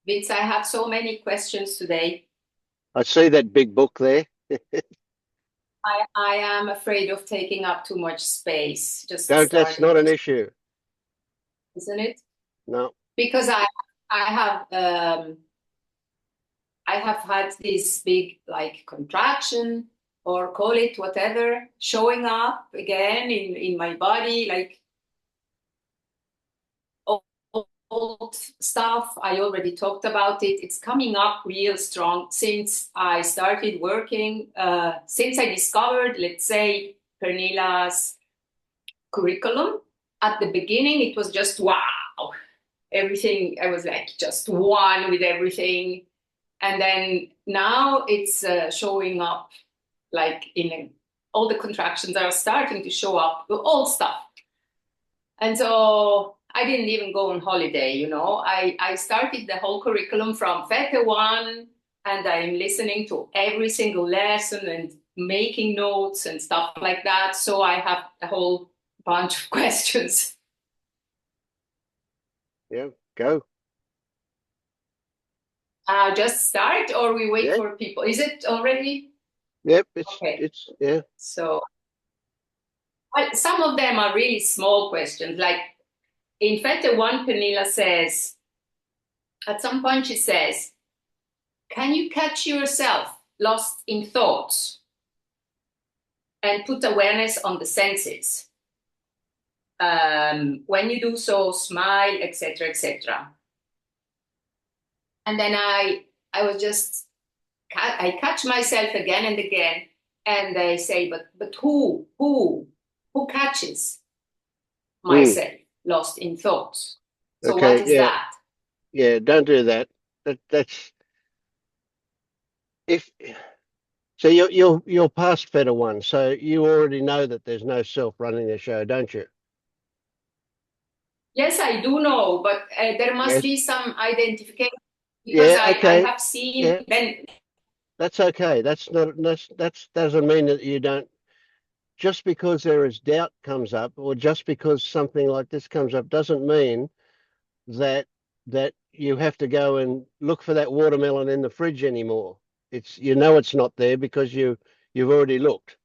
Vince, I have so many questions today. I see that big book there. I am afraid of taking up too much space, just Don't, that's not starting an to, issue. isn't it? No. Because I have I have had this big like contraction or call it whatever showing up again in my body, like old stuff. I already talked about it. It's coming up real strong since I started working, since I discovered, let's say, Pernilla's curriculum. At the beginning, it was just wow. Everything, I was like just one with everything. And then now it's showing up like all the contractions are starting to show up, all stuff. And so I didn't even go on holiday, you know. I started the whole curriculum from Fete 1, and I'm listening to every single lesson and making notes and stuff like that. So I have a whole bunch of questions. Yeah, go. Just start or we wait Yeah. for people? Is it already? Yep. Okay. Yeah. So well, some of them are really small questions. Like in Fete 1, Pernilla says, at some point she says, can you catch yourself lost in thoughts and put awareness on the senses? When you do so, smile, etc., etc. And then I was just, I catch myself again and again, and I say, but who catches Mm. myself lost in thoughts? So what Okay. is Yeah. that? Yeah. Don't do that. That's if so. You're past Feta one, so you already know that there's no self running the show, don't you? Yes, I do know, but there must Yes. be some identification because Yeah. I Okay. have seen Yeah. then. That's okay. That's doesn't mean that you don't. Just because there is doubt comes up, or just because something like this comes up, doesn't mean that you have to go and look for that watermelon in the fridge anymore. It's it's not there because you've already looked,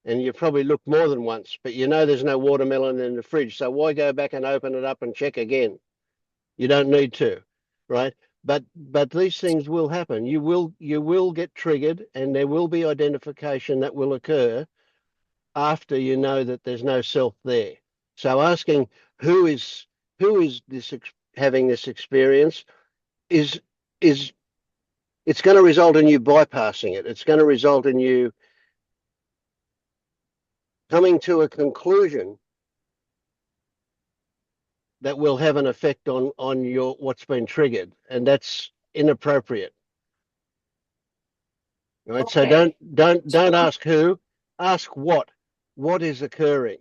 and you've probably looked more than once, but there's no watermelon in the fridge. So why go back and open it up and check again? You don't need to, right? But these things will happen. You will get triggered, and there will be identification that will occur after you know that there's no self there. So asking who is who is having this experience is is it's going to result in you bypassing it. It's going to result in you coming to a conclusion that will have an effect on your what's been triggered, and that's inappropriate. Right? So don't Okay. don't So don't ask who, ask what is occurring.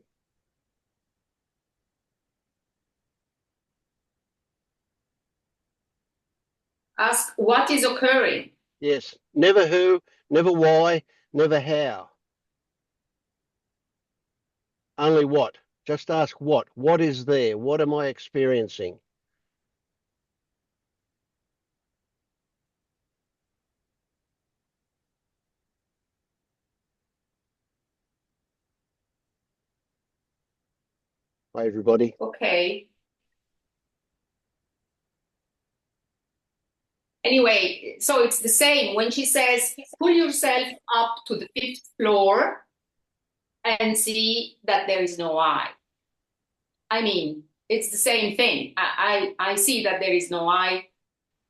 ask what is occurring. Yes, never who, never why, never how. Only what. Just ask what. What is there? What am I experiencing? Hi, everybody. Okay. Anyway, so it's the same when she says, pull yourself up to the fifth floor and see that there is no I. I mean, it's the same thing. I see that there is no I,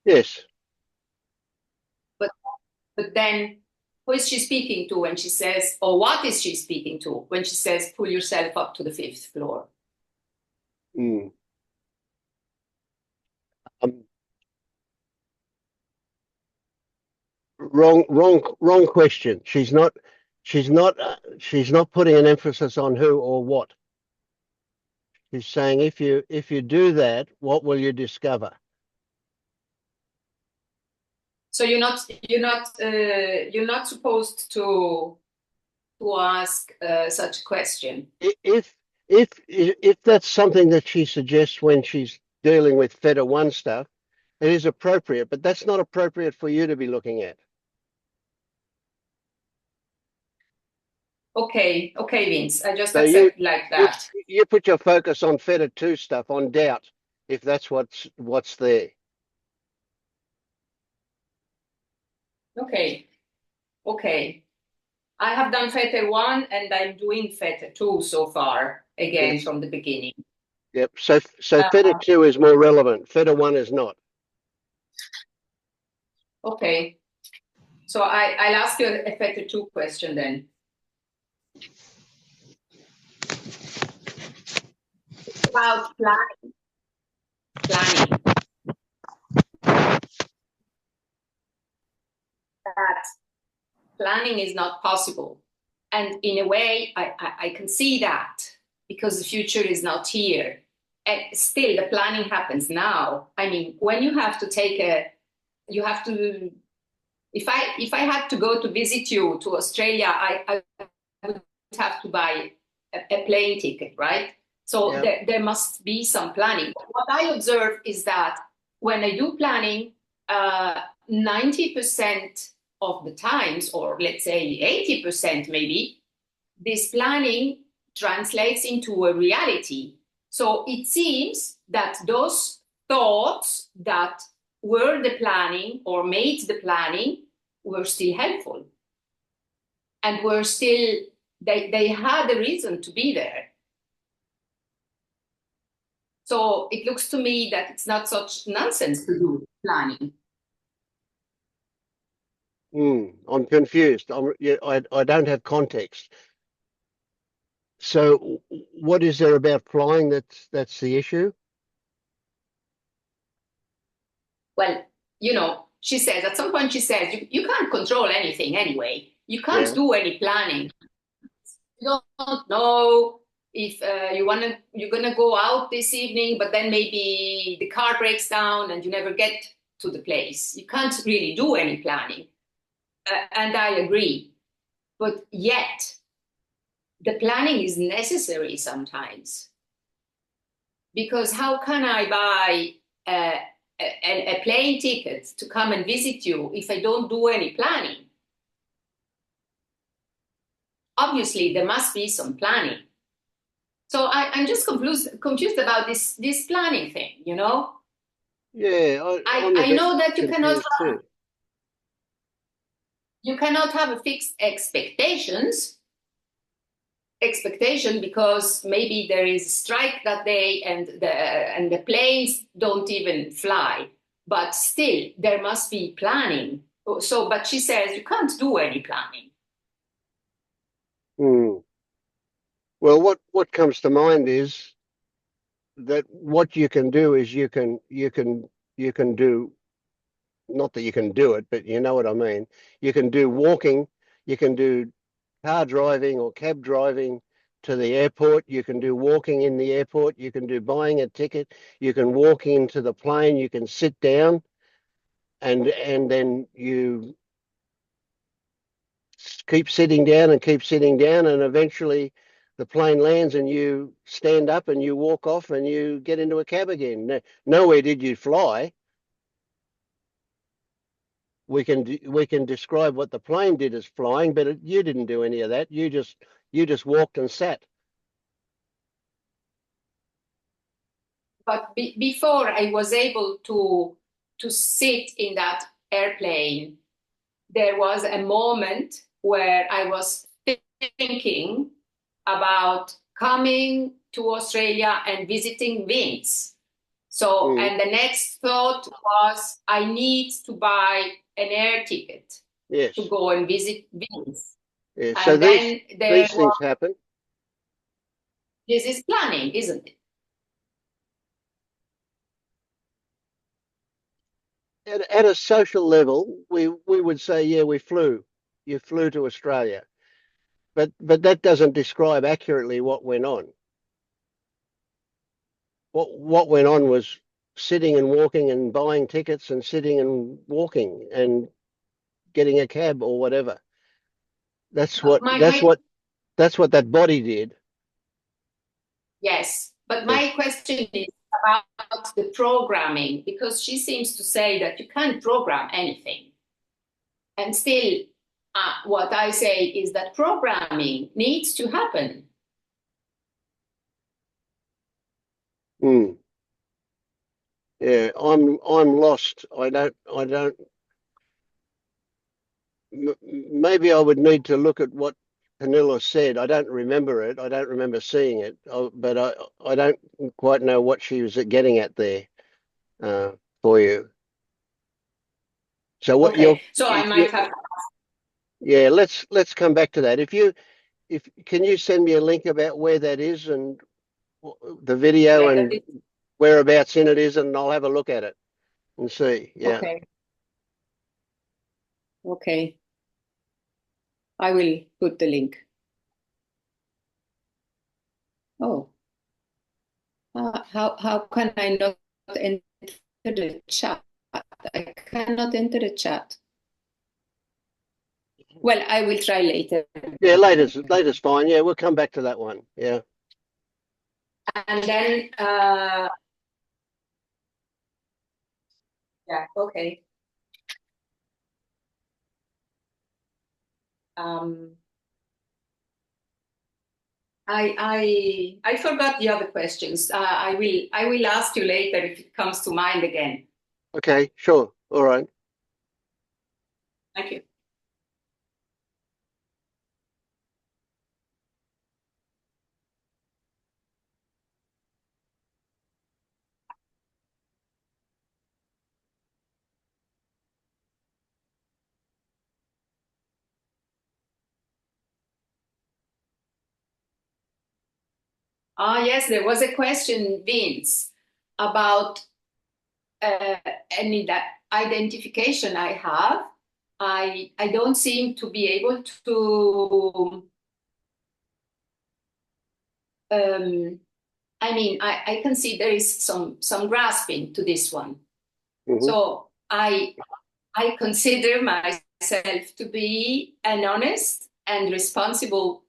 Yes. but then who is she speaking to when she says, or what is she speaking to when she says, pull yourself up to the fifth floor? Mm. Um, wrong question. She's not putting an emphasis on who or what. She's saying if you do that, what will you discover? So you're not supposed to ask such a question. If that's something that she suggests when she's dealing with Feta One stuff, It is appropriate, but that's not appropriate for you to be looking at. Okay, okay, Vince. I just So you accept like you that. you put your focus on feta 2 stuff, on doubt, if that's what's there. Okay, okay. I have done Feta 1 and I'm doing Feta 2 so far, again Yes. from the beginning. Yep. So feta Uh, 2 is more relevant. Feta 1 is not. okay, so I'll ask you a Feta 2 question then. About planning. That planning is not possible. And in a way, I can see that because the future is not here. And still, the planning happens now. I mean, when you have to you have to, if I had to go to visit you to Australia, I would have to buy a plane ticket, right? So Yeah. there must be some planning. What I observe is that when I do planning, 90% of the times, or let's say 80% maybe, this planning translates into a reality. So it seems that those thoughts that were the planning or made the planning were still helpful and were still, they had a reason to be there. So it looks to me that it's not such nonsense to do planning. I'm confused. I don't have context. So what is there about flying that's the issue? Well, she says, at some point she says, you can't control anything anyway. You can't Yeah. do any planning. You don't know if you're gonna go out this evening, but then maybe the car breaks down and you never get to the place. You can't really do any planning. And I agree. But yet, the planning is necessary sometimes. Because how can I buy a plane ticket to come and visit you if I don't do any planning? Obviously, there must be some planning. So I'm just confused about this planning thing, Yeah, I'm a I bit know that confused too. you cannot have a fixed expectation because maybe there is a strike that day and the planes don't even fly. But still, there must be planning. So, but she says you can't do any planning. Hmm. Well, what comes to mind is that what you can do is you can do, not that you can do it, but you know what I mean. You can do walking, you can do car driving or cab driving to the airport. You can do walking in the airport. You can do buying a ticket. You can walk into the plane. You can sit down and then you keep sitting down and keep sitting down, and eventually the plane lands and you stand up and you walk off and you get into a cab again. Nowhere did you fly. We can describe what the plane did as flying, but you didn't do any of that. You just walked and sat. But before I was able to sit in that airplane, there was a moment where I was thinking about coming to Australia and visiting Vince. So, Mm, and the next thought was, I need to buy an air ticket to yes. go and visit Vince. Yeah. So And these then there these things was, happen. this is planning, isn't it? At a social level, we would say, yeah, we flew. You flew to Australia, but that doesn't describe accurately what went on. What went on was sitting and walking and buying tickets and sitting and walking and getting a cab or whatever. That's Uh, what My, that's my, what that's what that body did. yes, but Yes. my question is about the programming, because she seems to say that you can't program anything. And still, what I say is that programming needs to happen. Mm. Yeah, I'm lost. I don't. Maybe I would need to look at what Pernilla said. I don't remember it. I don't remember seeing it. But I don't quite know what she was getting at there for you. So what Okay, so I might have. Yeah, let's come back to that. If can you send me a link about where that is and the video and whereabouts in it is, and I'll have a look at it and see. Yeah. Okay. Okay. I will put the link. Oh, how can I not enter the chat? I cannot enter the chat. Well, I will try later. Yeah, later's fine. Yeah, we'll come back to that one. Yeah. And then, yeah, okay. I forgot the other questions. I will ask you later if it comes to mind again. Okay, sure. All right. Thank you. Yes, there was a question, Vince, about any that identification I have. I don't seem to be able to. I mean, I can see there is some grasping to this one. Mm-hmm. So I consider myself to be an honest and responsible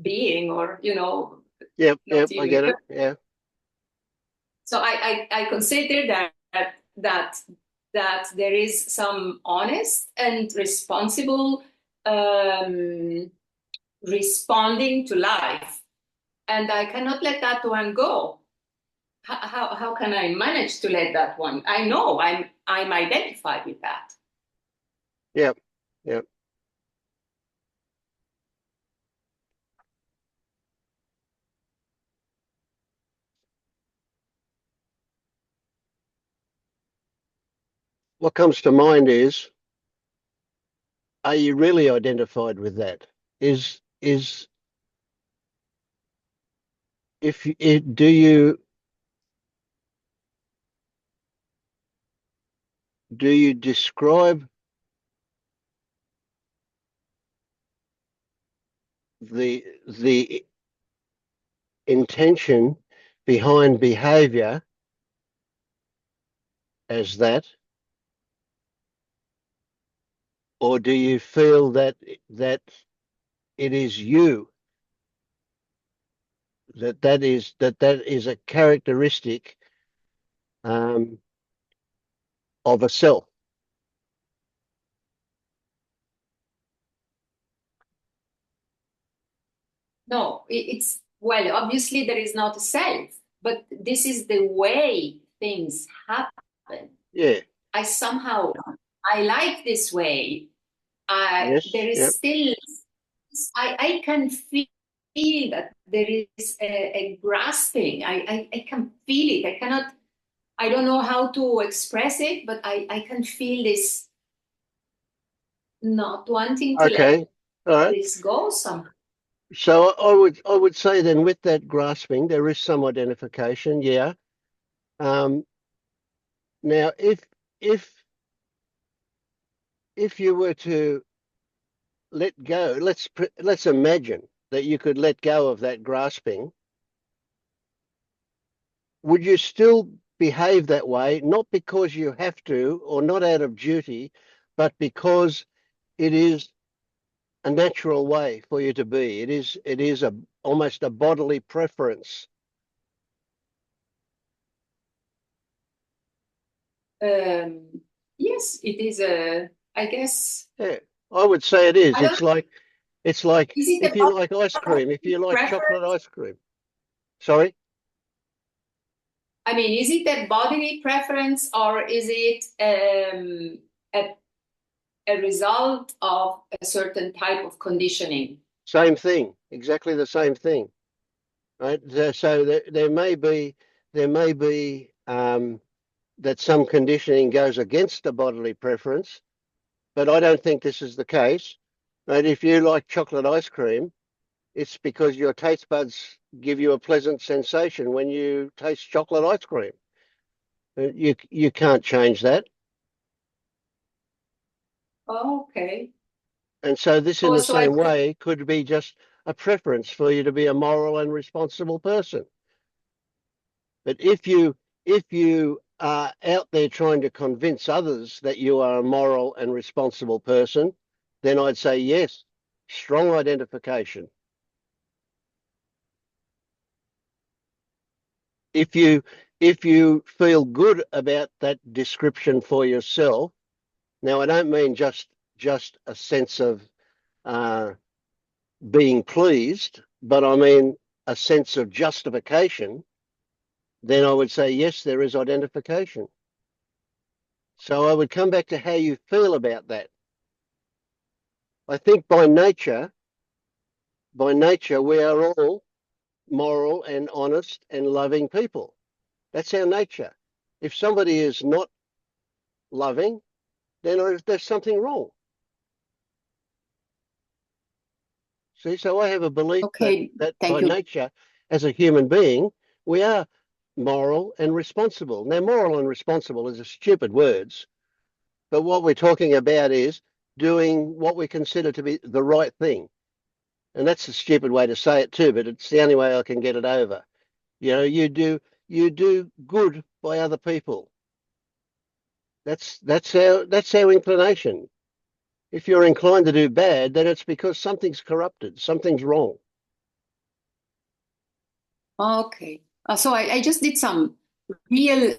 being, or Yep, I get it. Yeah. So I consider that there is some honest and responsible responding to life, and I cannot let that one go. How can I manage to let that one? I know I'm identified with that. Yep. What comes to mind is, are you really identified with that? Is if it, do you describe the intention behind behavior as that, or do you feel that it is you, that is a characteristic of a self? No, it's, well, obviously there is not a self, but this is the way things happen. Yeah. I like this way. Yes. There is Yep. still, I can feel that there is a grasping. I can feel it. I don't know how to express it, but I can feel this not wanting to Okay. All right. let this go somehow. So I would say then, with that grasping, there is some identification. Yeah. Now, if you were to let go, let's imagine that you could let go of that grasping. Would you still behave that way, not because you have to or not out of duty, but because it is a natural way for you to be? It is almost a bodily preference. Yes, it is a, I guess. Yeah, I would say it is. I don't, It's like is it if you about like ice cream, if you like chocolate preference? ice cream. Sorry? I mean, is it a bodily preference or is it a result of a certain type of conditioning? Same thing, exactly the same thing, right? So there may be that some conditioning goes against a bodily preference, but I don't think this is the case. Right? If you like chocolate ice cream, it's because your taste buds give you a pleasant sensation when you taste chocolate ice cream. You can't change that. Okay. And so this in Oh, the so I same way could be just a preference for you to be a moral and responsible person. But if you are out there trying to convince others that you are a moral and responsible person, then I'd say yes, strong identification. If you if you feel good about that description for yourself, now I don't mean just a sense of uh, being pleased, but I mean a sense of justification, then I would say yes, there is identification. So I would come back to how you feel about that. I think by nature, we are all moral and honest and loving people. That's our nature. If somebody is not loving, then there's something wrong. See, so I have a belief that okay, that by thank you. nature, as a human being, we are moral and responsible. Now, moral and responsible is a stupid words, but what we're talking about is doing what we consider to be the right thing. And that's a stupid way to say it too, but it's the only way I can get it over. You do good by other people. That's our inclination. If you're inclined to do bad, then it's because something's corrupted, something's wrong. Okay. So I just did some real,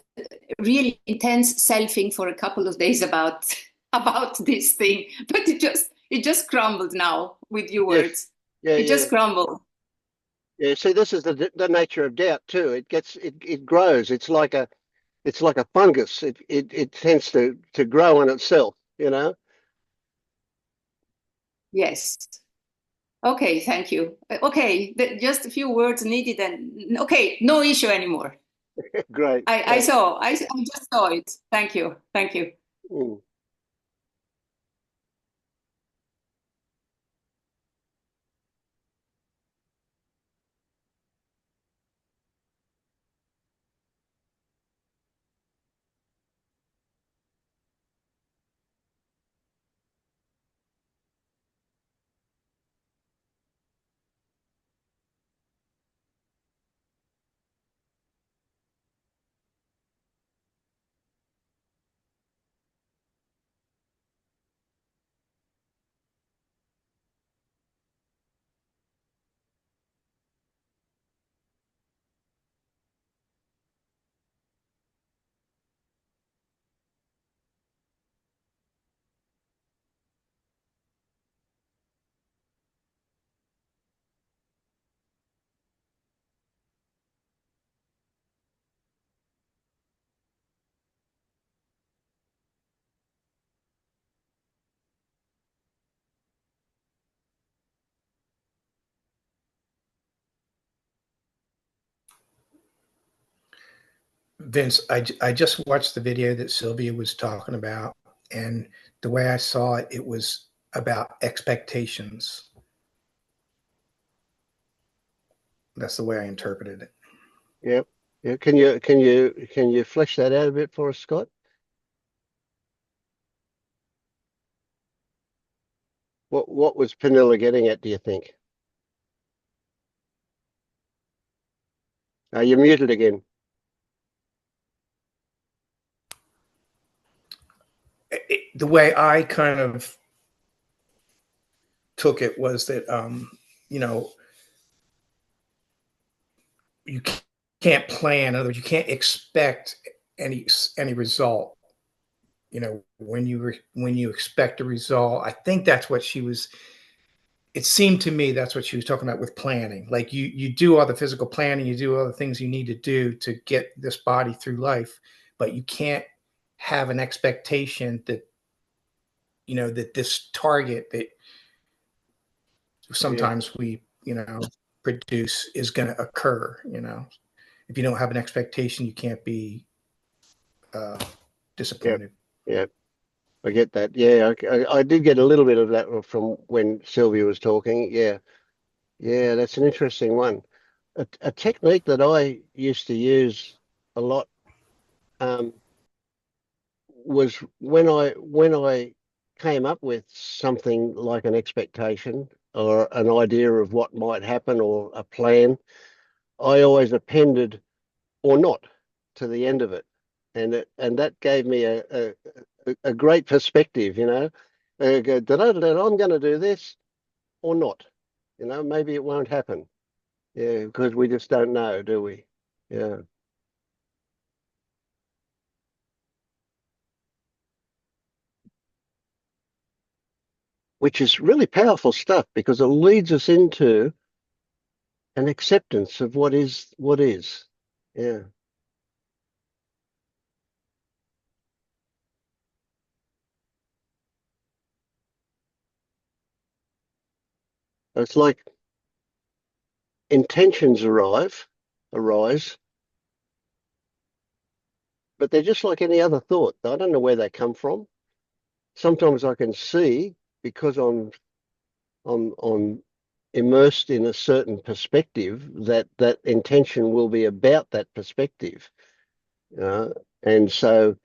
really intense selfing for a couple of days about about this thing, but it just crumbled now with your Yes, words. yeah, It yeah, just crumbled. yeah. See, this is the nature of doubt too. It grows. It's like a fungus. It tends to grow on itself. Yes. Okay, thank you. Okay, just a few words needed, and okay, no issue anymore. Great, I great. saw. I just saw it. Thank you. Thank you. Mm. Vince, I just watched the video that Sylvia was talking about, and the way I saw it, it was about expectations. That's the way I interpreted it. Yeah, yeah. Can you flesh that out a bit for us, Scott? What was Pernilla getting at, do you think? You're muted again. The way I kind of took it was that, you know, you can't plan. In other words, you can't expect any result. when you expect a result. I think that's what she was. It seemed to me that's what she was talking about with planning. Like you do all the physical planning, you do all the things you need to do to get this body through life, but you can't have an expectation that that this target that sometimes we produce is going to occur. If you don't have an expectation, you can't be disappointed. Yeah. I get that. Yeah, I did get a little bit of that from when Sylvia was talking. Yeah, that's an interesting one. A technique that I used to use a lot was when I came up with something like an expectation or an idea of what might happen or a plan, I always appended or not to the end of it, and that gave me a great perspective. Go, I'm going to do this or not. Maybe it won't happen. Yeah, because we just don't know, do we? Yeah. Which is really powerful stuff because it leads us into an acceptance of what is what is. Yeah. It's like intentions arise, but they're just like any other thought. I don't know where they come from. Sometimes I can see because I'm immersed in a certain perspective that intention will be about that perspective. And so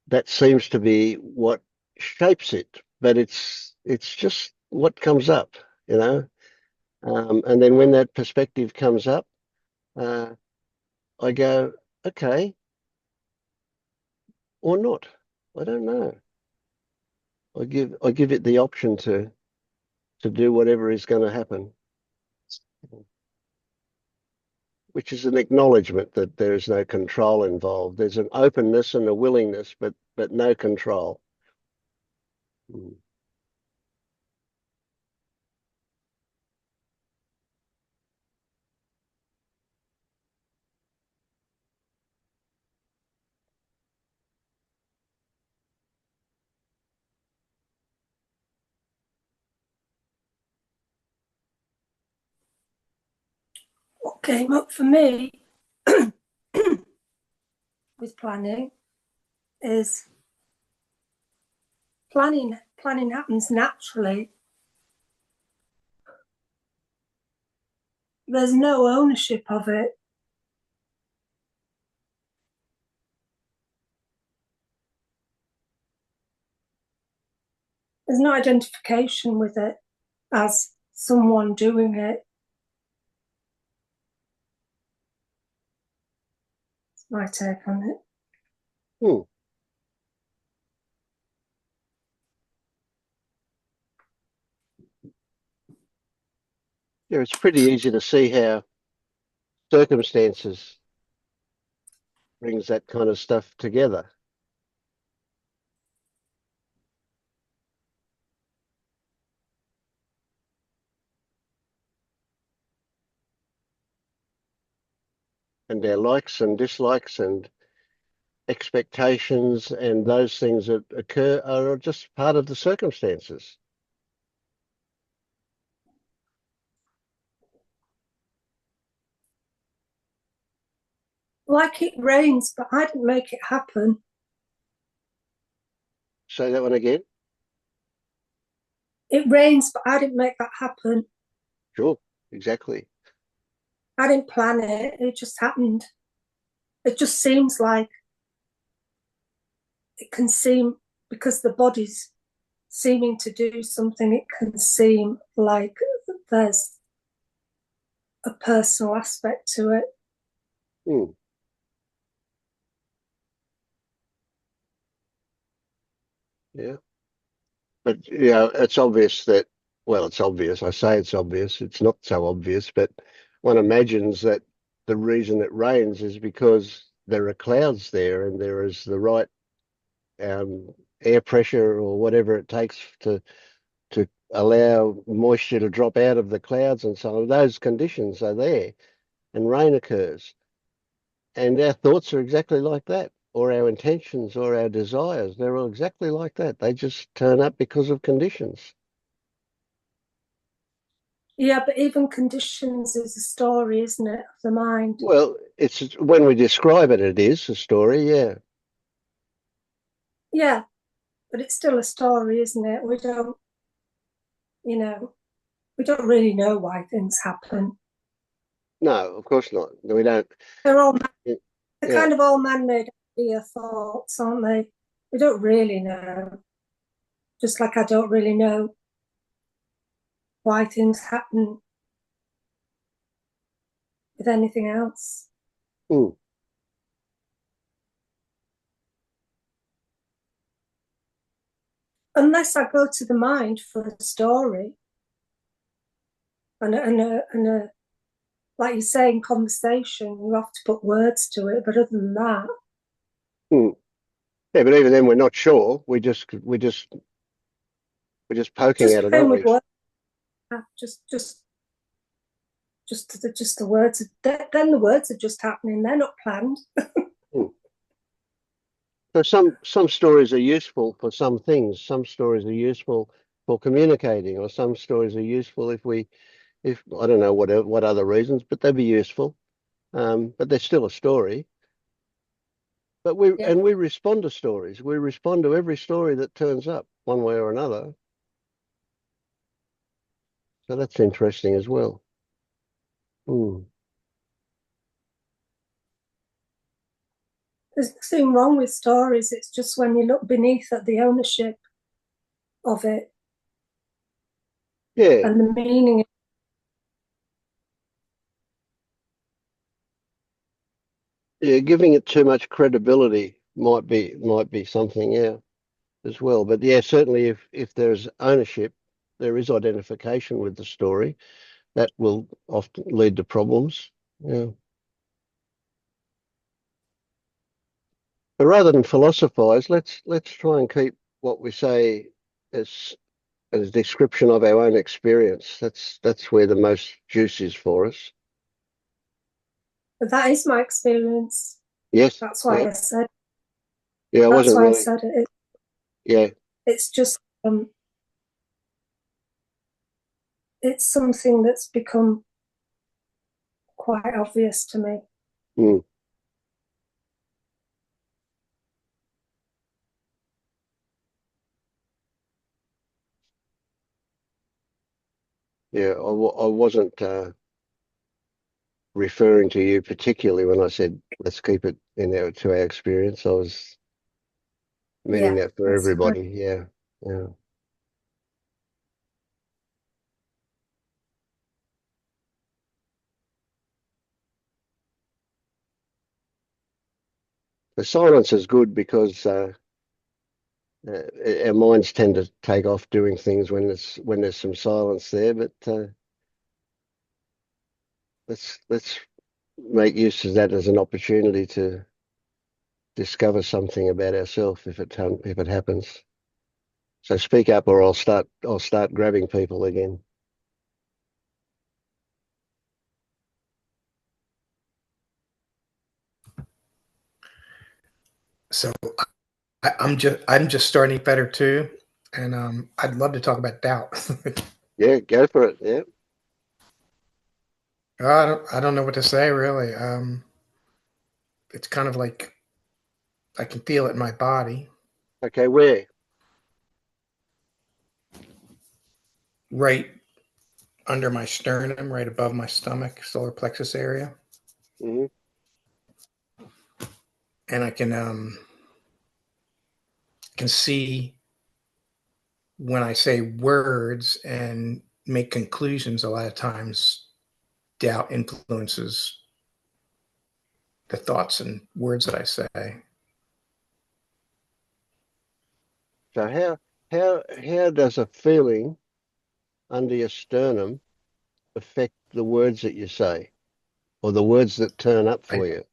that seems to be what shapes it, but it's just what comes up, you know. And then when that perspective comes up, uh, I go, okay, or not. I don't know. I give it the option to do whatever is going to happen, which is an acknowledgement that there is no control involved. There's an openness and a willingness, but no control. Mm. What came up for me with planning is planning happens naturally. There's no ownership of it. There's no identification with it as someone doing it. It's my take on it. Hmm. Yeah, it's pretty easy to see how circumstances brings that kind of stuff together. And their likes and dislikes and expectations and those things that occur are just part of the circumstances. Like it rains, but I didn't make it happen. Say that one again. It rains, but I didn't make that happen. Sure, exactly. I didn't plan it. It just happened. It just seems like it can seem, because the body's seeming to do something, it can seem like there's a personal aspect to it. Hmm. Yeah. But it's obvious that, well, it's obvious. I say it's obvious. It's not so obvious, but one imagines that the reason it rains is because there are clouds there and there is the right air pressure or whatever it takes to allow moisture to drop out of the clouds and so on. Those conditions are there, and rain occurs. And our thoughts are exactly like that, or our intentions or our desires. They're all exactly like that. They just turn up because of conditions. Yeah, but even conditions is a story, isn't it, of the mind? Well, it's when we describe it, it is a story, yeah. Yeah, but it's still a story, isn't it? We don't, we don't really know why things happen. No, of course not. We don't. They're all, Yeah. they're kind of all man-made idea thoughts, aren't they? We don't really know. Just like I don't really know why things happen with anything else. Mm. Unless I go to the mind for a story and a like you say, in conversation, you have to put words to it. But other than that, Mm. Yeah, but even then, we're not sure. We're just poking just at it, playing aren't with we? words, just the words. Then the words are just happening. They're not planned. Mm. So some stories are useful for some things. Some stories are useful for communicating, or some stories are useful if I don't know what other reasons, but they'd be useful. But they're still a story. But Yeah. we respond to stories. We respond to every story that turns up one way or another. So that's interesting as well. Mm. There's nothing wrong with stories. It's just when you look beneath at the ownership of it Yeah, and the meaning. yeah. Giving it too much credibility might be something, yeah, as well. But yeah, certainly if there's ownership, there is identification with the story. That will often lead to problems. Yeah. But rather than philosophize, let's try and keep what we say as a description of our own experience. That's where the most juice is for us. But that is my experience. Yes. That's why Yeah. I said. Yeah. I That's wasn't why I really. said it. Yeah. It's just it's something that's become quite obvious to me. Mm, yeah. I wasn't referring to you particularly when I said let's keep it to our experience. I was meaning Yeah, that for that's fine. everybody. Yeah. Yeah. The silence is good because our minds tend to take off doing things when there's some silence there. But let's make use of that as an opportunity to discover something about ourselves if it happens. So speak up, or I'll start grabbing people again. So I'm just starting better too, and I'd love to talk about doubt. Yeah, go for it. Yeah. I don't know what to say really. It's kind of like I can feel it in my body, Okay, where? right under my sternum, right above my stomach, solar plexus area, Hmm. and I can see when I say words and make conclusions. A lot of times, doubt influences the thoughts and words that I say. So how does a feeling under your sternum affect the words that you say, or the words that turn up I for you?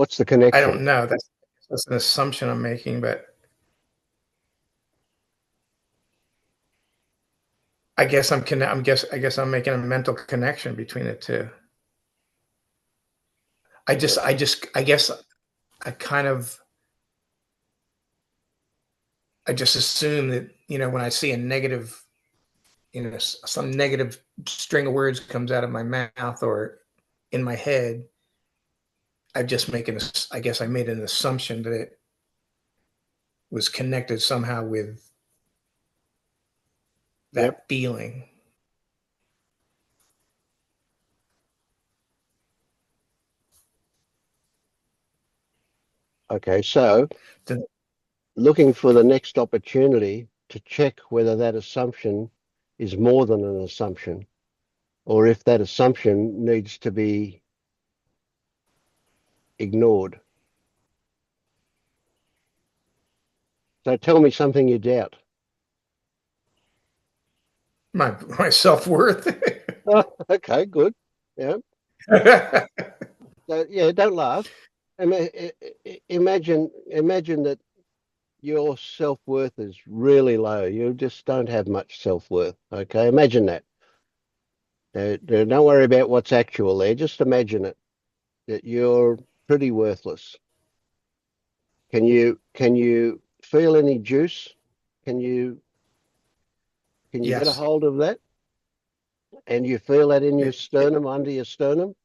What's the connection? I don't know. That's an assumption I'm making, but I guess I'm making a mental connection between the two. I guess I kind of I just assume that, when I see a negative, some negative string of words comes out of my mouth or in my head, I guess I made an assumption that it was connected somehow with that feeling. Okay, so looking for the next opportunity to check whether that assumption is more than an assumption, or if that assumption needs to be ignored. So tell me something you doubt. My self-worth. Oh, okay, good. Yeah. So, yeah, don't laugh. Imagine that your self-worth is really low. You just don't have much self-worth. Okay, imagine that. Don't worry about what's actual there. Just imagine it, that you're pretty worthless. Can you feel any juice? Can you get a Yes. hold of that? And you feel that in your sternum, under your sternum?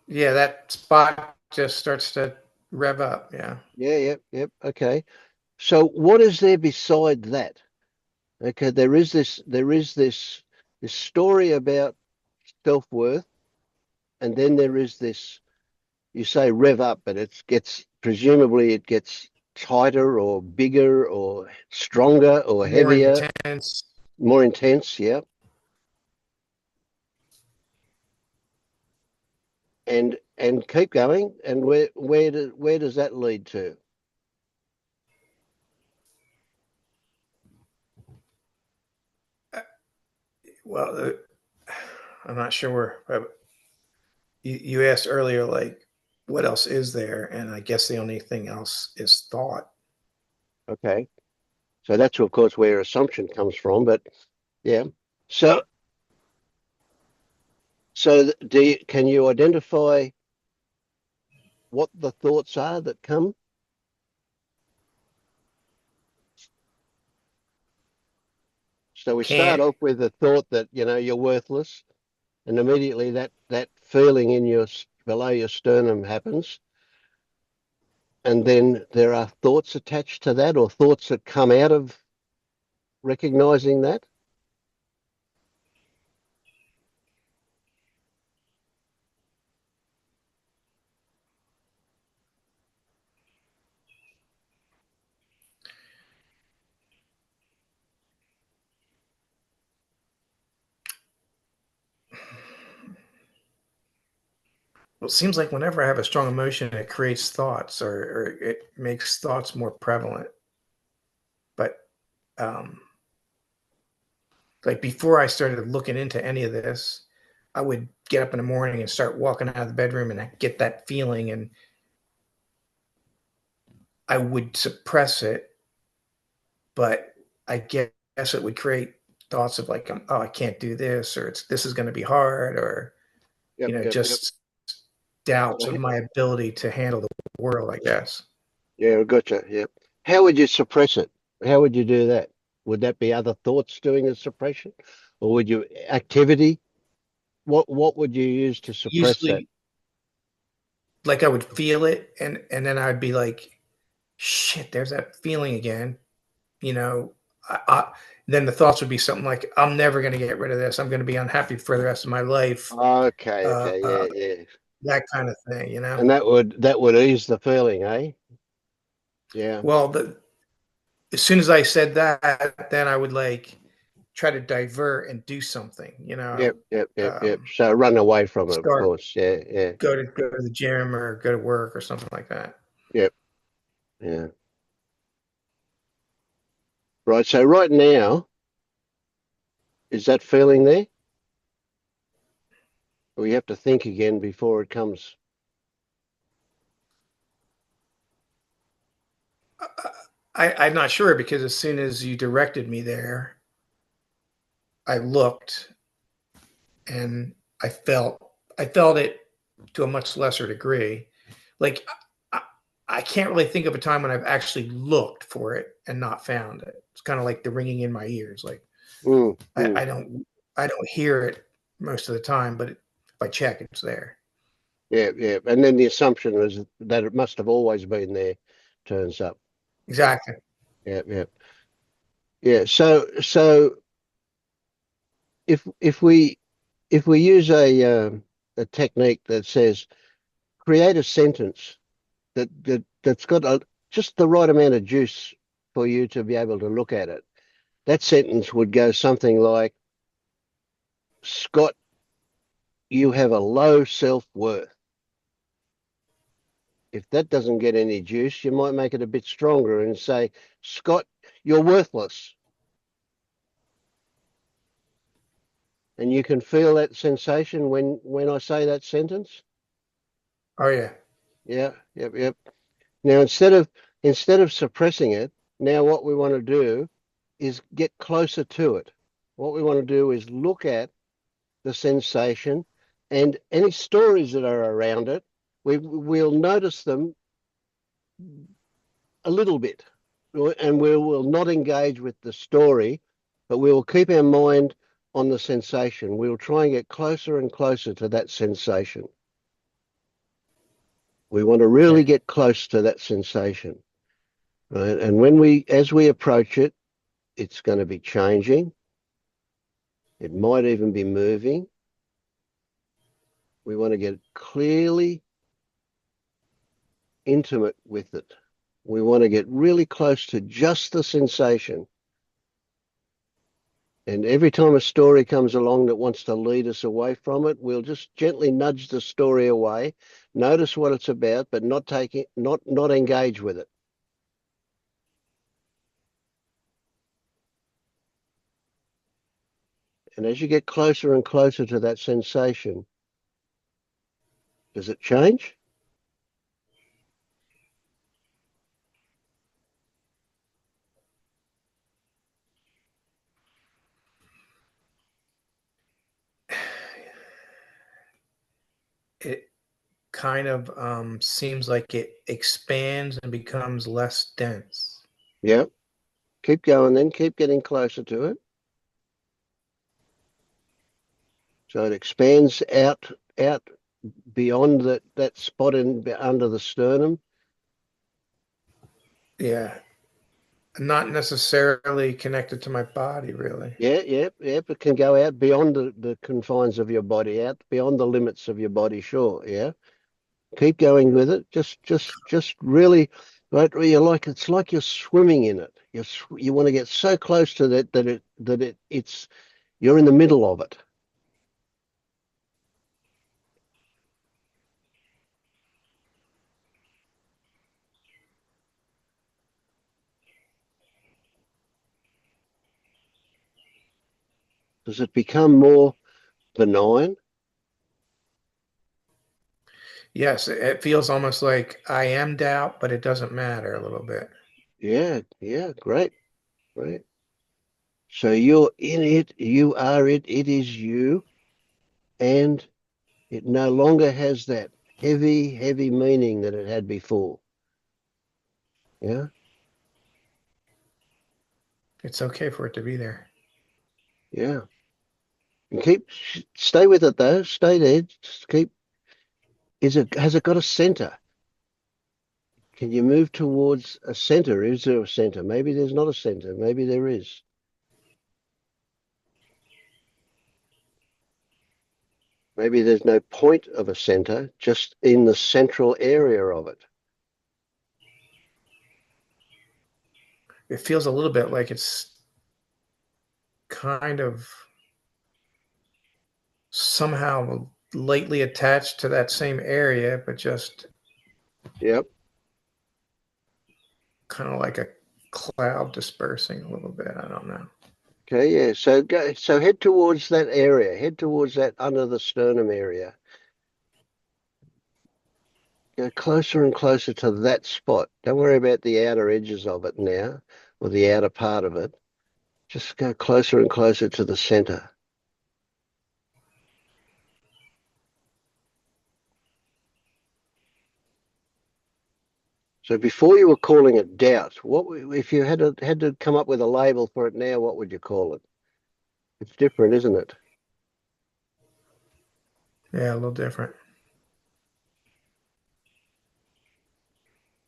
Yeah, that spot just starts to rev up. Yeah. Yeah, yep. Okay. So what is there beside that? Okay, there is this story about self-worth, and then there is this, you say rev up, but presumably it gets tighter or bigger or stronger or More heavier, intense. more intense, yeah. And keep going. And where does that lead to? Well, I'm not sure where. You asked earlier, like, what else is there? And I guess the only thing else is thought. Okay. So that's of course where assumption comes from, but yeah. So can you identify what the thoughts are that come? So we start Can't. off with the thought that, you're worthless, and immediately that feeling in below your sternum happens. And then there are thoughts attached to that, or thoughts that come out of recognizing that. Well, it seems like whenever I have a strong emotion, it creates thoughts, or it makes thoughts more prevalent. But like before I started looking into any of this, I would get up in the morning and start walking out of the bedroom and I get that feeling, and I would suppress it, but I guess it would create thoughts of like, oh, I can't do this, or this is going to be hard, or Yep. just doubts of my ability to handle the world, I guess. Yeah, gotcha. Yep. How would you suppress it? How would you do that? Would that be other thoughts doing the suppression, or would you activity? What would you use to suppress that? Usually, like I would feel it, and then I'd be like, shit, there's that feeling again. You know, then the thoughts would be something like, I'm never going to get rid of this. I'm going to be unhappy for the rest of my life. Okay, Uh, yeah. that kind of thing, And that would ease the feeling, eh? Yeah. Well, as soon as I said that, then I would like try to divert and do something, Yep. So run away from it, of start course. Yeah. go to the gym or go to work or something like that. Yep. Yeah. Right. So right now, is that feeling there? Or you have to think again before it comes? I'm not sure, because as soon as you directed me there, I looked and I felt it to a much lesser degree. Like I, I can't really think of a time when I've actually looked for it and not found it. It's kind of like the ringing in my ears. Like I don't hear it most of the time, but if I check, it's there. Yeah, yeah. And then the assumption was that it must have always been there, turns up. Exactly. Yeah, yeah. Yeah. So if we use a technique that says create a sentence that's got just the right amount of juice for you to be able to look at it, that sentence would go something like, Scott, you have a low self-worth. If that doesn't get any juice, you might make it a bit stronger and say, Scott, you're worthless. And you can feel that sensation when I say that sentence. Oh yeah. Yeah, yep, yep. Now instead of suppressing it, now what we want to do is get closer to it. What we want to do is look at the sensation and any stories that are around it. We'll notice them a little bit, and we will not engage with the story, but we will keep our mind on the sensation. We'll try and get closer and closer to that sensation. We want to really get close to that sensation, right? And as we approach it, it's going to be changing. It might even be moving. We want to get clearly intimate with it. We want to get really close to just the sensation. And every time a story comes along that wants to lead us away from it, we'll just gently nudge the story away, notice what it's about, but not engage with it. And as you get closer and closer to that sensation, does it change? It kind of seems like it expands and becomes less dense. Yeah. Keep going then. Keep getting closer to it. So it expands out beyond that spot under the sternum. Yeah. Not necessarily connected to my body, really. Yeah, yeah, yeah. It can go out beyond the confines of your body, out beyond the limits of your body. Sure, yeah. Keep going with it. Just really, right? It's like you're swimming in it. You want to get so close to that you're in the middle of it. Does it become more benign? Yes, it feels almost like I am doubt, but it doesn't matter a little bit. Yeah, yeah, great, great. So you're in it, you are it, it is you, and it no longer has that heavy, heavy meaning that it had before. Yeah, It's okay for it to be there. yeah. And stay with it though. Stay there. Just keep. Has it got a center? Can you move towards a center? Is there a center? Maybe there's not a center. Maybe there is. Maybe there's no point of a center, just in the central area of it. It feels a little bit like it's kind of somehow lightly attached to that same area, but just Yep. kind of like a cloud dispersing a little bit. I don't know. Okay, yeah. So head towards that area. Head towards that under the sternum area. Go closer and closer to that spot. Don't worry about the outer edges of it now, or the outer part of it. Just go closer and closer to the center. So before you were calling it doubt, what if you had to come up with a label for it now, what would you call it? It's different, isn't it? Yeah, a little different.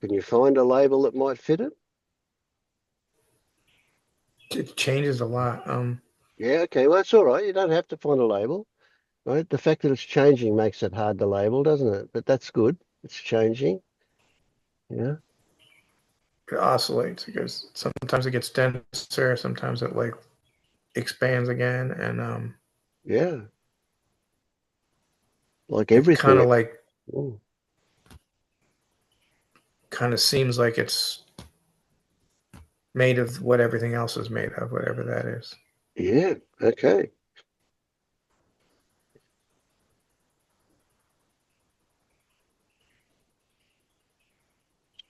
Can you find a label that might fit it? It changes a lot. Yeah, okay, well, that's all right. You don't have to find a label, right? The fact that it's changing makes it hard to label, doesn't it? But that's good. It's changing. Yeah. It oscillates. It goes. Sometimes it gets denser. Sometimes it like expands again, and Yeah. Like it everything. kind of like Ooh. kind of seems like it's made of what everything else is made of, whatever that is. Yeah, okay.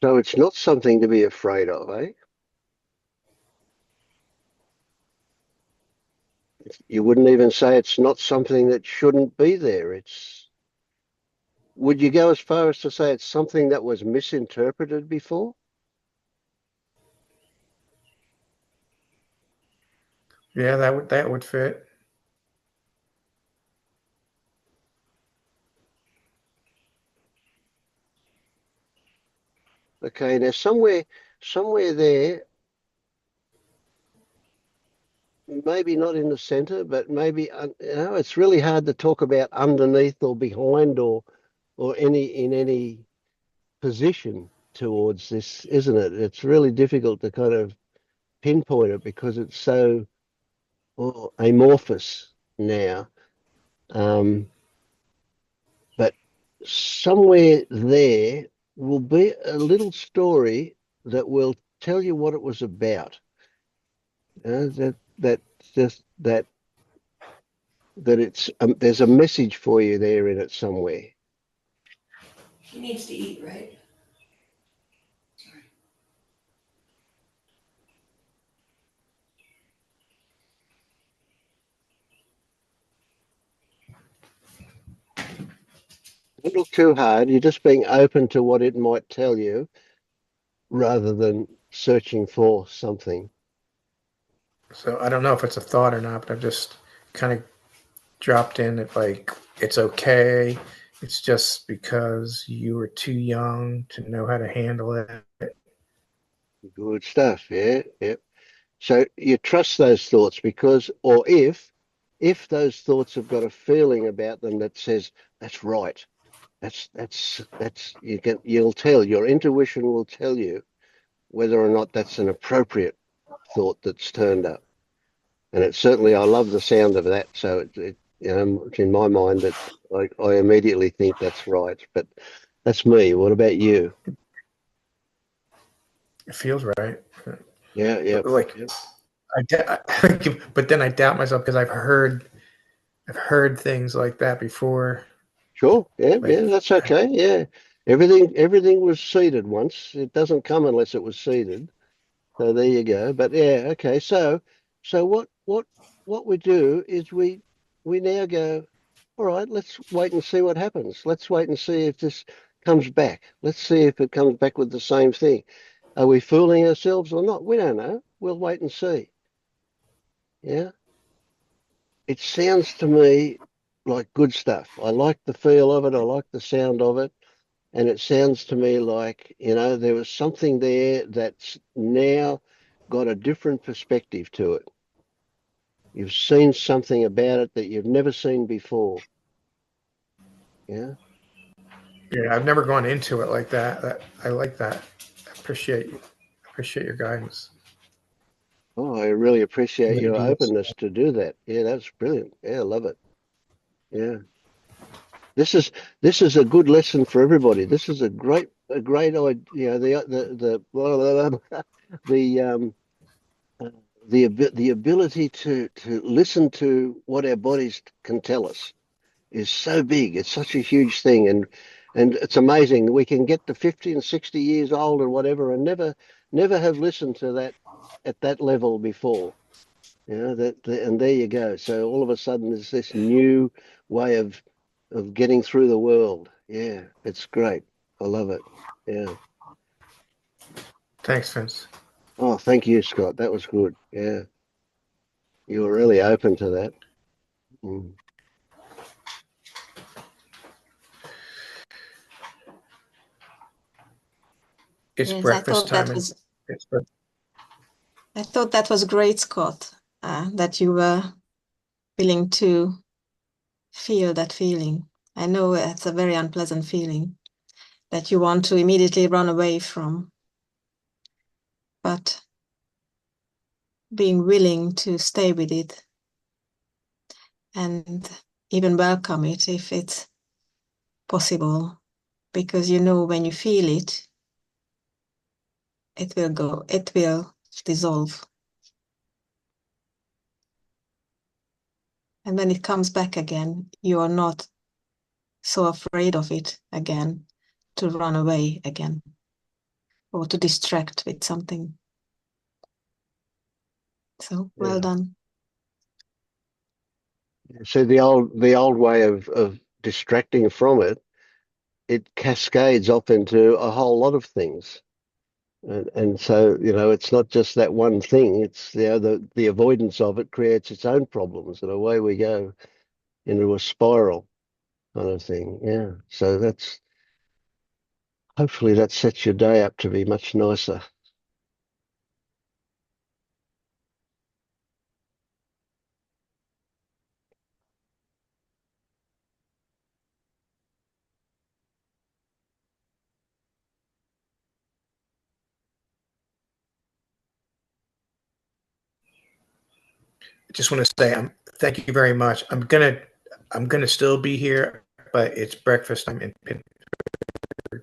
So it's not something to be afraid of, eh? You wouldn't even say it's not something that shouldn't be there. Would you go as far as to say it's something that was misinterpreted before? Yeah, that would fit. Okay, now somewhere there, maybe not in the center, but maybe it's really hard to talk about underneath or behind or in any position towards this, isn't it? It's really difficult to kind of pinpoint it because it's so amorphous now. But somewhere there will be a little story that will tell you what it was about. That just that it's there's a message for you there in it somewhere. He needs to eat, right? Don't look too hard. You're just being open to what it might tell you rather than searching for something. So I don't know if it's a thought or not, but I've just kind of dropped in it like it's okay. It's just because you were too young to know how to handle it. Good stuff. Yeah. Yep. So you trust those thoughts because, or if those thoughts have got a feeling about them that says that's right, that's you'll tell, your intuition will tell you whether or not that's an appropriate thought that's turned up. And it certainly, I love the sound of that. So it's in my mind that I immediately think that's right. But that's me. What about you? It feels right. Yeah, yeah. Like but then I doubt myself because I've heard things like that before. Sure. Yeah, Like, yeah, that's okay. Yeah. Everything was seeded once. It doesn't come unless it was seeded. So there you go. But yeah, okay. So what we do is we now go, all right, let's wait and see what happens. Let's wait and see if this comes back. Let's see if it comes back with the same thing. Are we fooling ourselves or not? We don't know. We'll wait and see. Yeah. It sounds to me like good stuff. I like the feel of it. I like the sound of it. And it sounds to me like, there was something there that's now got a different perspective to it. You've seen something about it that you've never seen before. Yeah. Yeah, I've never gone into it like that. I like that. I appreciate your guidance. Oh, I really appreciate your Maybe it's- openness to do that. Yeah, that's brilliant. Yeah, I love it. Yeah. This is a good lesson for everybody. This is a great idea. The ability to listen to what our bodies can tell us is so big. It's such a huge thing, and And it's amazing. We can get to 50 and 60 years old and whatever and never have listened to that at that level before. You know, and there you go. So all of a sudden there's this new way of getting through the world. Yeah, it's great. I love it. Yeah. Thanks, Vince. Oh, thank you, Scott. That was good. Yeah. You were really open to that. Mm. It's Yes, breakfast time. I thought that was great, Scott, that you were willing to feel that feeling. I know it's a very unpleasant feeling that you want to immediately run away from. But being willing to stay with it and even welcome it if it's possible, because you know when you feel it, it will dissolve. And when it comes back again, you are not so afraid of it again to run away again or to distract with something. So well done. So the old way of distracting from it cascades off into a whole lot of things. And so, you know, it's not just that one thing. It's, you know, the avoidance of it creates its own problems, and away we go into a spiral kind of thing. Yeah. So hopefully that sets your day up to be much nicer. I just want to say thank you very much. I'm gonna still be here, but it's breakfast time in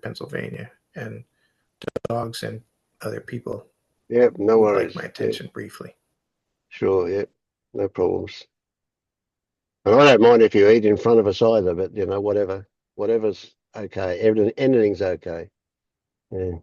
Pennsylvania, and dogs and other people Yep, no would worries. like my attention briefly. Sure, yep, no problems. And I don't mind if you eat in front of us either, but you know, whatever's okay. Anything's okay. Yeah.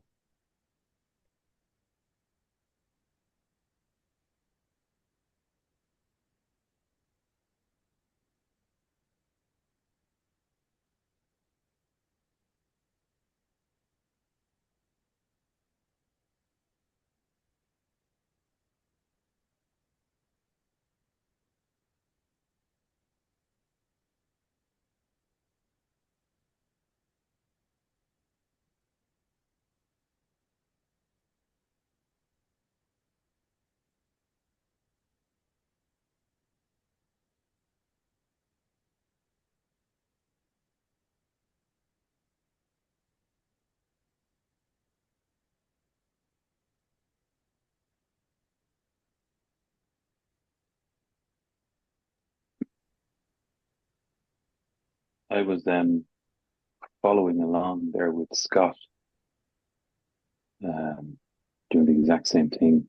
I was following along there with Scott, doing the exact same thing,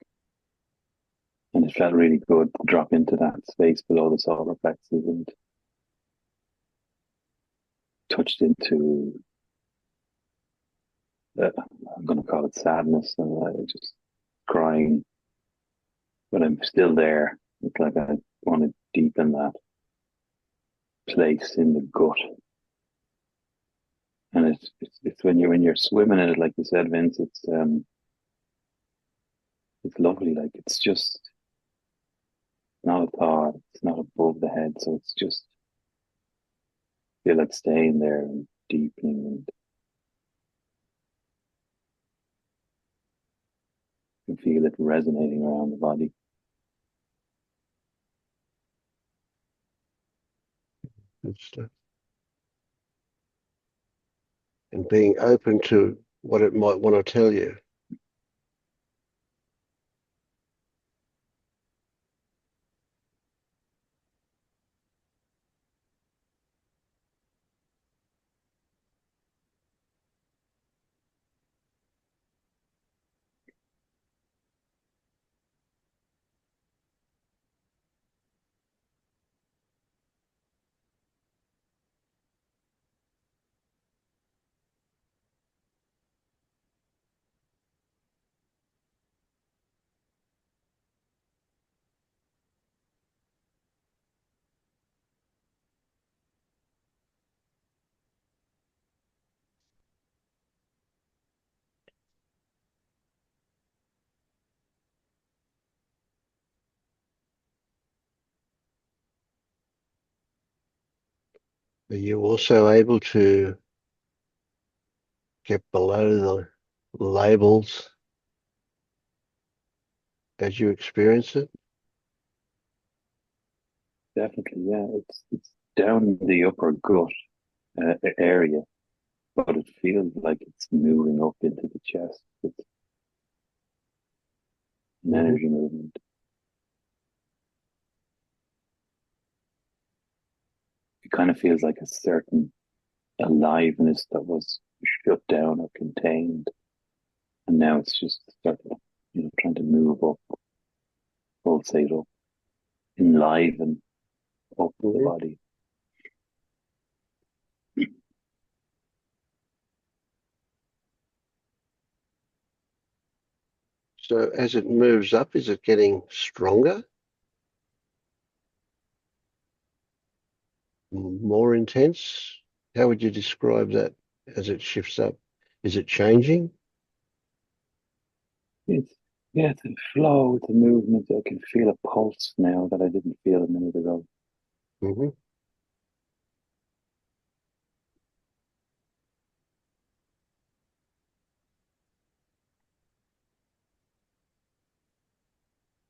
and it felt really good to drop into that space below the solar plexus and touched into, I'm going to call it sadness, and just crying, but I'm still there. It's like I want to deepen that place in the gut. And it's when you're swimming in it, like you said, Vince. It's lovely. Like it's just not a thought. It's not above the head. So it's just feel it staying there and deepening, and you can feel it resonating around the body. Good stuff. And being open to what it might want to tell you. Are you also able to get below the labels as you experience it? Definitely, yeah. It's down the upper gut area, but it feels like it's moving up into the chest. It's an energy movement. It kind of feels like a certain aliveness that was shut down or contained, and now it's just started, trying to move up, pulsate up, enliven up the body. So as it moves up, is it getting stronger? More intense? How would you describe that as it shifts up? Is it changing? It's it's a flow, it's a movement. I can feel a pulse now that I didn't feel a minute ago. Mm-hmm.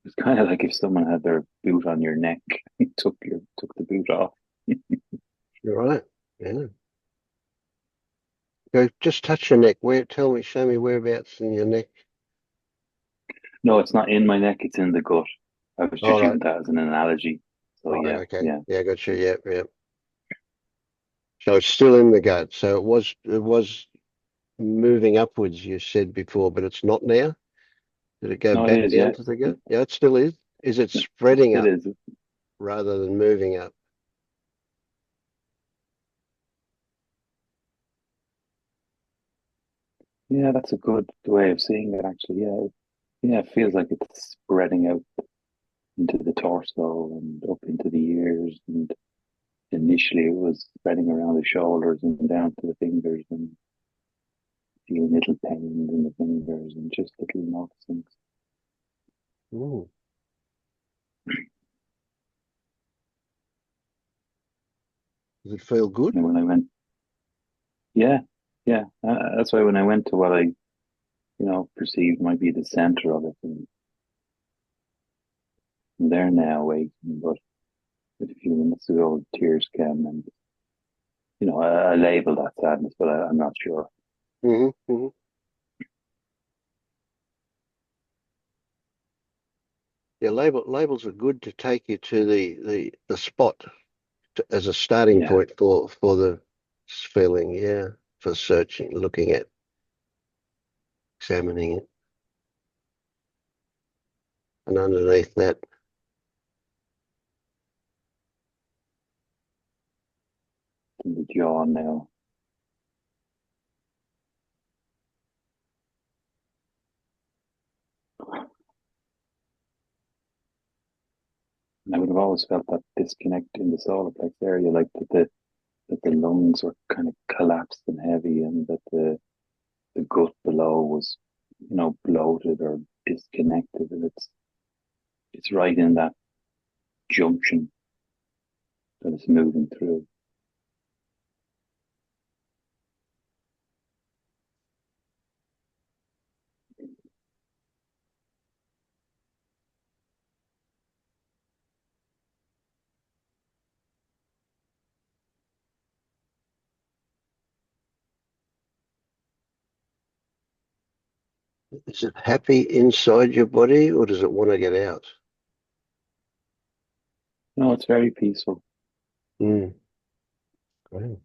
It's kind of like if someone had their boot on your neck, took the boot off. You're right. Yeah. Go, just touch your neck. Show me whereabouts in your neck. No, it's not in my neck, it's in the gut. I was All just right. using that as an analogy. So Right. yeah, Okay. yeah. Yeah, got you. Yeah. Yeah. So it's still in the gut. So it was moving upwards, you said before, but it's not now. Did it go No, it back is, down yeah. to the gut? Yeah, it still is. Is it It spreading still up is. rather than moving up? Yeah, that's a good way of seeing it actually. Yeah, it feels like it's spreading out into the torso and up into the ears, and initially it was spreading around the shoulders and down to the fingers, and feeling little pains in the fingers and just little noticings. Ooh. Does it feel good? And when I went, yeah, yeah, that's why when I went to what I, perceived might be the center of it, and I'm there now waiting, but a few minutes ago, tears came, and I label that sadness, but I'm not sure. Mm-hmm. Mm-hmm. Yeah, labels are good to take you to the spot as a starting Yeah, point for the feeling. Yeah, for searching, looking at, examining it, and underneath that, in the jaw now. And I would have always felt that disconnect in the solar plex area, like that the lungs were kind of collapsed and heavy, and that the gut below was, bloated or disconnected, and it's right in that junction that it's moving through. is it happy inside your body or does it want to get out? No, it's very peaceful. Mm. Great.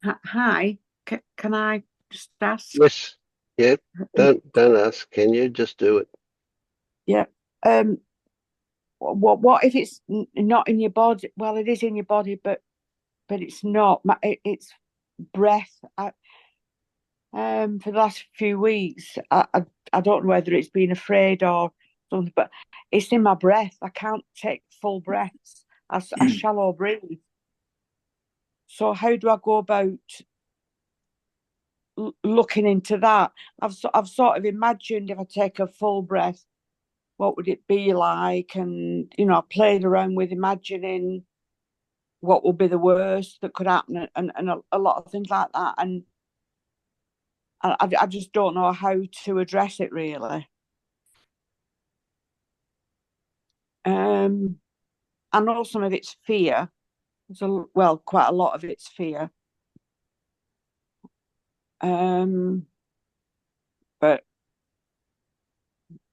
Hi, can I just ask? Yes. Yeah, don't ask. Can you just do it? Yeah. What if it's not in your body? Well, it is in your body, but it's not. It's breath. For the last few weeks, I don't know whether it's been afraid or something, but it's in my breath. I can't take full breaths. I shallow breathe. So how do I go about looking into that? I've sort of imagined if I take a full breath, what would it be like? And I played around with imagining what would be the worst that could happen, and a lot of things like that. And I just don't know how to address it really. I know some of it's fear. Well, quite a lot of it's fear. But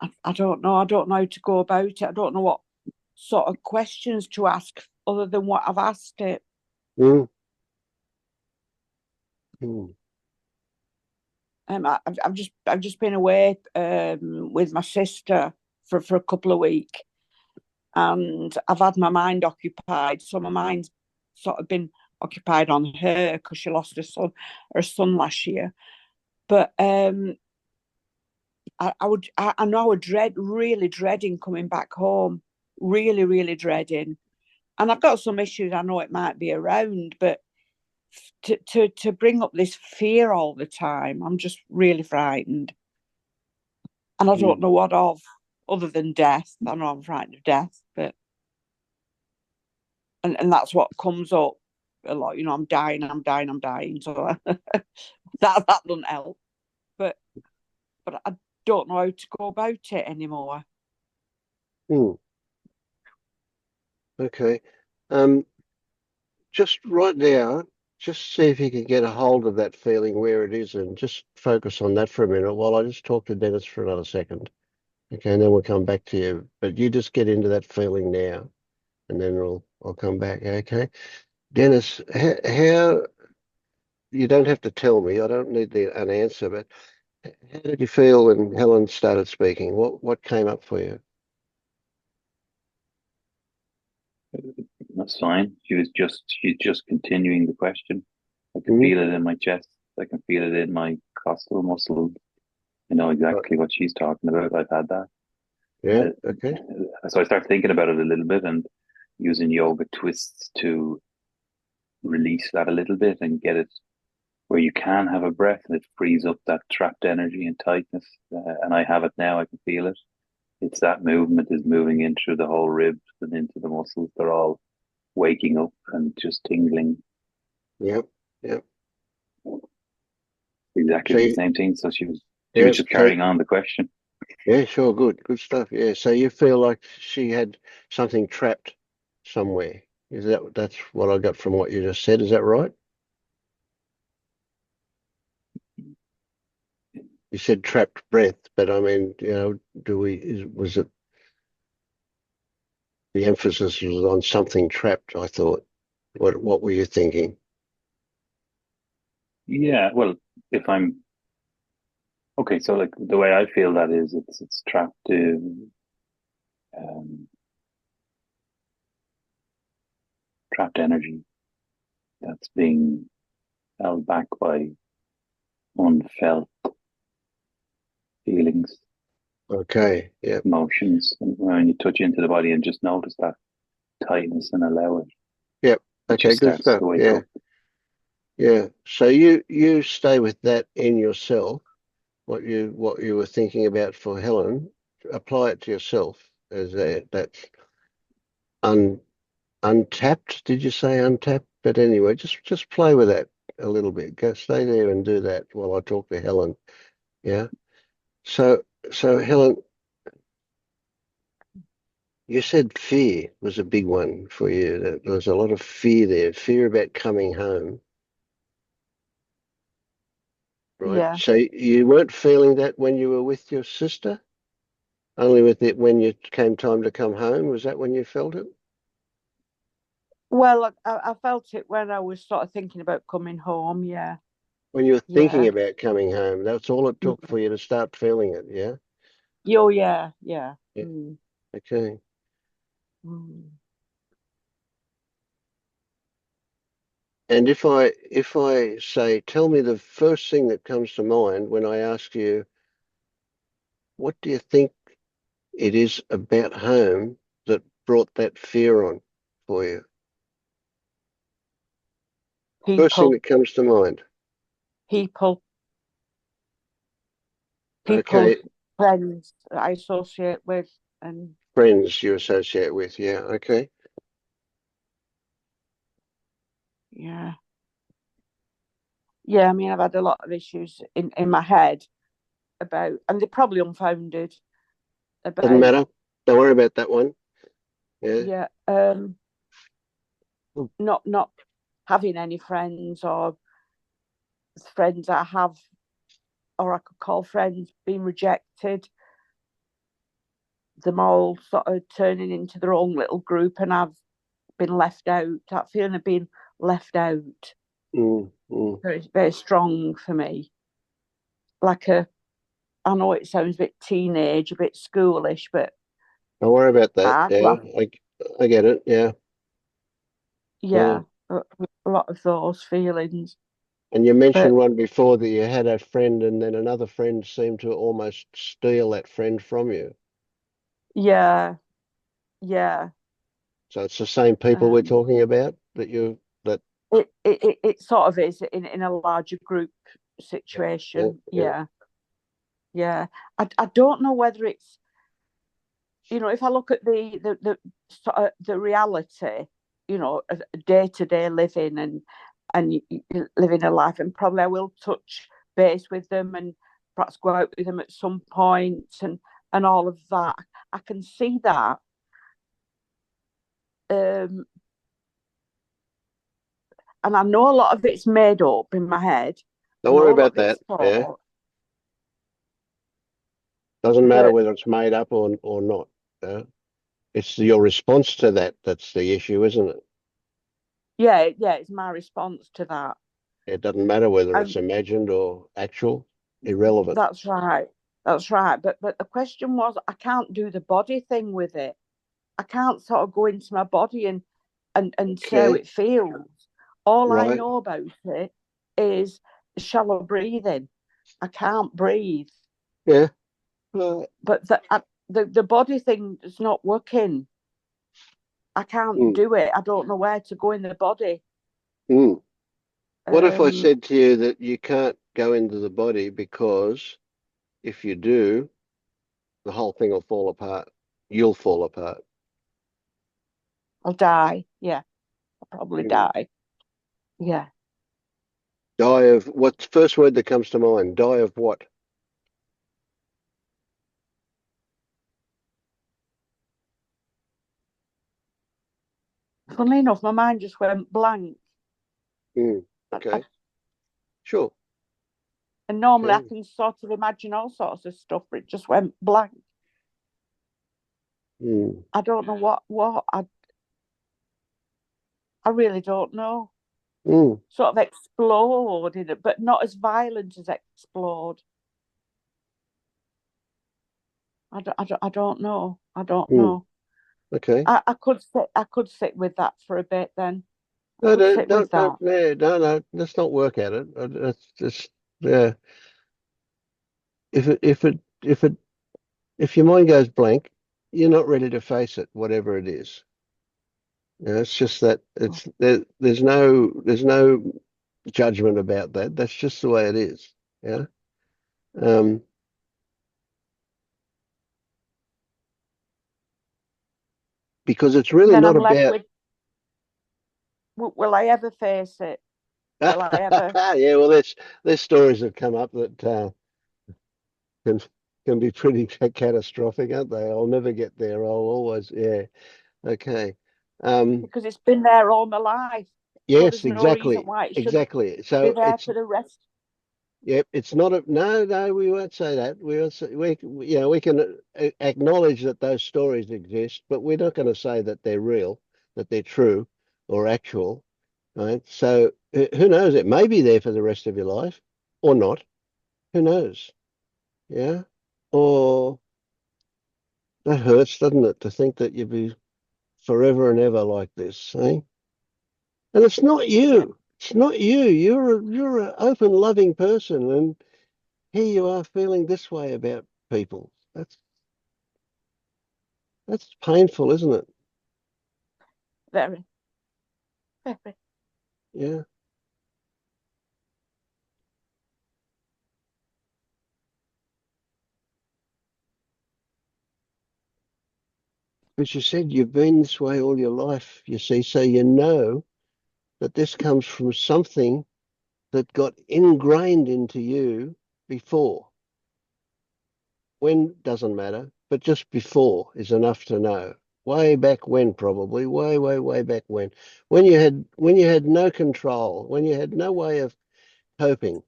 I don't know. I don't know how to go about it. I don't know what sort of questions to ask other than what I've asked it. Mm. Mm. I've just been away with my sister for a couple of weeks, and I've had my mind occupied. So my mind's sort of been occupied on her because she lost her son last year. But I know I would really dreading coming back home, really, really dreading. And I've got some issues I know it might be around, but to bring up this fear all the time, I'm just really frightened. And I don't know what of, other than death. I know I'm frightened of death, but and that's what comes up a lot. I'm dying. So that doesn't help. But I don't know how to go about it anymore. Okay. Just right now, just see if you can get a hold of that feeling where it is and just focus on that for a minute while I just talk to Dennis for another second. Okay, and then we'll come back to you. But you just get into that feeling now, and then I'll come back. Okay, Dennis, how you don't have to tell me. I don't need an answer, but how did you feel when Helen started speaking? What came up for you? That's fine. She's just continuing the question. I can feel it in my chest. I can feel it in my costal muscles. I know exactly what she's talking about. I've had that. Yeah. Okay. So I start thinking about it a little bit and using yoga twists to release that a little bit and get it where you can have a breath and it frees up that trapped energy and tightness. And I have it now. I can feel it. It's that movement is moving in through the whole ribs and into the muscles. They're all waking up and just tingling. Yep. Exactly the same thing. So she was just carrying on the question. Yeah, sure. Good stuff. Yeah. So you feel like she had something trapped somewhere. That's what I got from what you just said. Is that right? You said trapped breath, but I mean, was it the emphasis was on something trapped, I thought. What were you thinking? Yeah, well, if I'm okay, so like the way I feel that is it's trapped trapped energy that's being held back by unfelt feelings. Okay, yeah. Emotions. And when you touch into the body and just notice that tightness and allow it. Yep. Okay, good stuff. Yeah. Yeah. So you stay with that in yourself, what you were thinking about for Helen, apply it to yourself as that's untapped. Did you say untapped? But anyway, just play with that a little bit. Go stay there and do that while I talk to Helen. Yeah. So Helen, you said fear was a big one for you. There was a lot of fear there, fear about coming home. Right. Yeah. So you weren't feeling that when you were with your sister? Only with it when you came time to come home? Was that when you felt it? Well, I felt it when I was sort of thinking about coming home, yeah. When you're thinking Yeah. about coming home, that's all it took for you to start feeling it, yeah? Oh, yeah. Yeah. Mm. Okay. Mm. And if I say, tell me the first thing that comes to mind when I ask you, what do you think it is about home that brought that fear on for you? First thing People, that comes to mind. people, Okay, friends that I associate with, and friends you associate with, yeah, okay. yeah. Yeah, I mean, I've had a lot of issues in my head about, and they're probably unfounded, Doesn't about, matter. Don't worry about that one. Yeah. yeah, Mm. not having any friends, or friends I have, or I could call friends, being rejected, them all sort of turning into their own little group, and I've been left out. That feeling of being left out, Mm, mm. very, very strong for me. Like I know it sounds a bit teenage, a bit schoolish, but Don't worry about that. I Yeah, I get it. Yeah, yeah. yeah, a lot of those feelings. And you mentioned But one before that you had a friend and then another friend seemed to almost steal that friend from you. yeah, yeah. So it's the same people we're Um, talking about that it sort of is in a larger group yeah, situation. yeah. Yeah, yeah. I don't know whether it's, if I look at the sort of the reality, day to day living, and living a life, and probably I will touch base with them and perhaps go out with them at some point, and all of that. I can see that. Um, and I know a lot of it's made up in my head. I Don't know worry a lot about of it's that. Yeah. thought, Doesn't matter but whether it's made up or not. Yeah. It's your response to that that's the issue, isn't it? yeah, it's my response to that. It doesn't matter whether And it's imagined or actual, irrelevant. that's right. That's right. But the question was, I can't do the body thing with it. I can't sort of go into my body and see how Okay. it feels. All I Right. know about it is shallow breathing. I can't breathe. Yeah. Right. But the body thing is not working. I can't Mm, do it. I don't know where to go in the body. mm. What if I Um, said to you that you can't go into the body because if you do, the whole thing will fall apart. You'll fall apart. I'll die. Yeah, I'll probably Mm. die. Yeah. Die of what's the first word that comes to mind? Die of what? Funnily enough, my mind just went blank. Mm. Okay. Sure. And normally I Okay. can sort of imagine all sorts of stuff, but it just went blank. Mm. I don't know what I really don't know. Mm. Sort of exploded, but not as violent as explode. I don't know. I don't Mm. know. Okay. I could sit with that for a bit then. I No, could sit with don't, that. no. Let's not work at it. It's just, yeah. If your mind goes blank, you're not ready to face it, whatever it is. You know, it's just that there's no judgment about that. That's just the way it is. Yeah. Um, because it's really Then not I'm left about. with, will I ever face it? Will I ever? Yeah, well, there's stories that come up that can can be pretty catastrophic, aren't they? I'll never get there. I'll always, yeah. Okay. Because it's been there all my life. So Yes, there's no reason exactly, why it should exactly. be So there for the rest. yep, it's not a no. We won't say that. We won't say, you know, we can acknowledge that those stories exist, but we're not going to say that they're real, that they're true or actual. right? So who knows? It may be there for the rest of your life or not. Who knows? Yeah. Or that hurts, doesn't it, to think that you'd be forever and ever like this, eh? And it's not you. It's not you. You're an open, loving person, and here you are feeling this way about people. That's painful, isn't it? Very, very. Yeah. But you said you've been this way all your life, you see, so you know that this comes from something that got ingrained into you before. When doesn't matter, but just before is enough to know. Way back when, probably, way back when you had no control, when you had no way of coping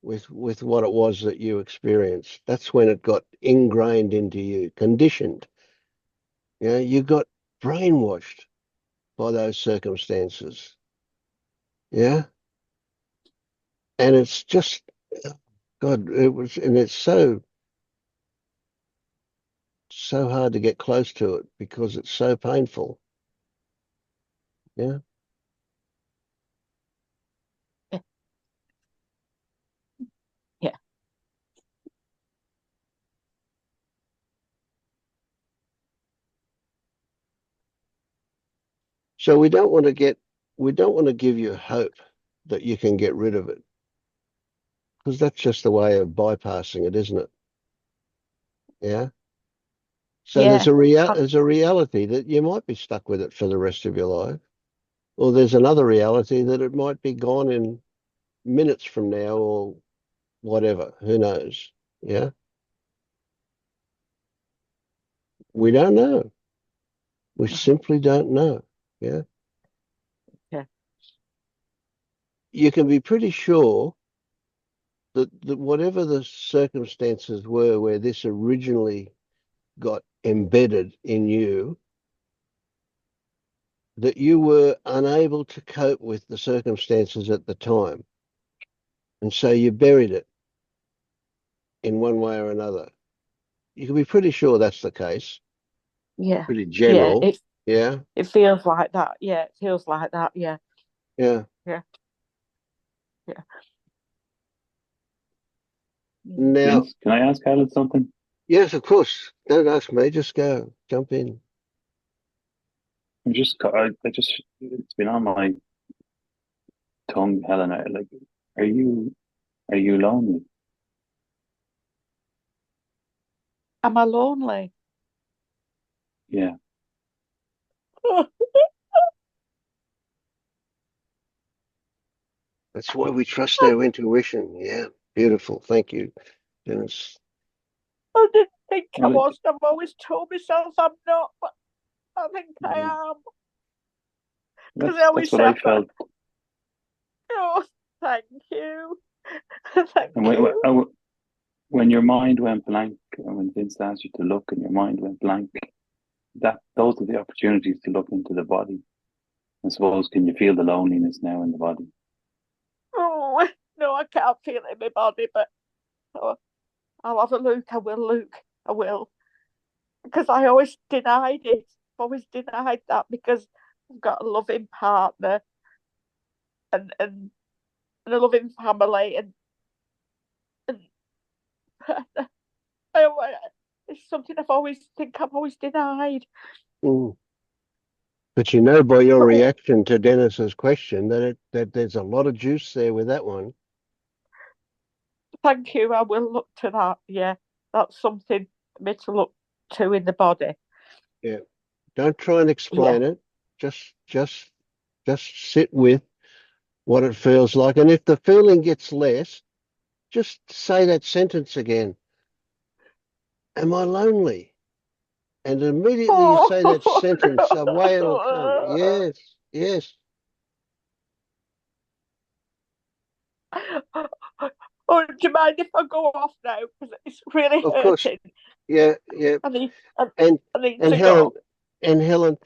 with what it was that you experienced. That's when it got ingrained into you, conditioned. You know, you got brainwashed by those circumstances. Yeah. And it's just, God, it's so hard to get close to it because it's so painful. Yeah. Yeah. So we don't want to give you hope that you can get rid of it, because that's just a way of bypassing it, isn't it? Yeah. So Yeah. there's a reality that you might be stuck with it for the rest of your life, or there's another reality that it might be gone in minutes from now or whatever. Who knows? Yeah. We don't know. We simply don't know. Yeah. Yeah. You can be pretty sure that whatever the circumstances were where this originally got embedded in you, that you were unable to cope with the circumstances at the time. And so you buried it in one way or another. You can be pretty sure that's the case. Yeah. Pretty Yeah. general. Yeah. It feels like that. Yeah. It feels like that. Yeah. Yeah. Yeah. Yeah. Now, Vince, can I ask Helen something? yes, of course. Don't ask me. Just go. Jump in. It's been on my tongue, Helen. Are you lonely? Am I lonely? Yeah. That's why we trust our intuition. Yeah. Beautiful. Thank you, Dennis. I didn't think I Well, was. I've always told myself I'm not, but I think I yeah. am. Because I That's always what say, I felt. oh, thank you. Thank And you. when your mind went blank, and when Vince asked you to look and your mind went blank, those are the opportunities to look into the body. I suppose, can you feel the loneliness now in the body? Oh, no, I can't feel it in my body, but I'll have a look. I will look. I will. Because I always denied it. I've always denied that because I've got a loving partner and a loving family and it's something I've always denied. Mm. But you know by your Oh, reaction to Dennis's question that there's a lot of juice there with that one. thank you. I will look to that. Yeah, that's something for me to look to in the body. Yeah. Don't try and explain it. Just sit with what it feels like. And if the feeling gets less, just say that sentence again. Am I lonely? And immediately you say that sentence, away it'll come. Yes, yes. Oh, do you mind if I go off now? Because it's really Of course. hurting. Yeah, yeah. I need And to Helen, go. and Helen,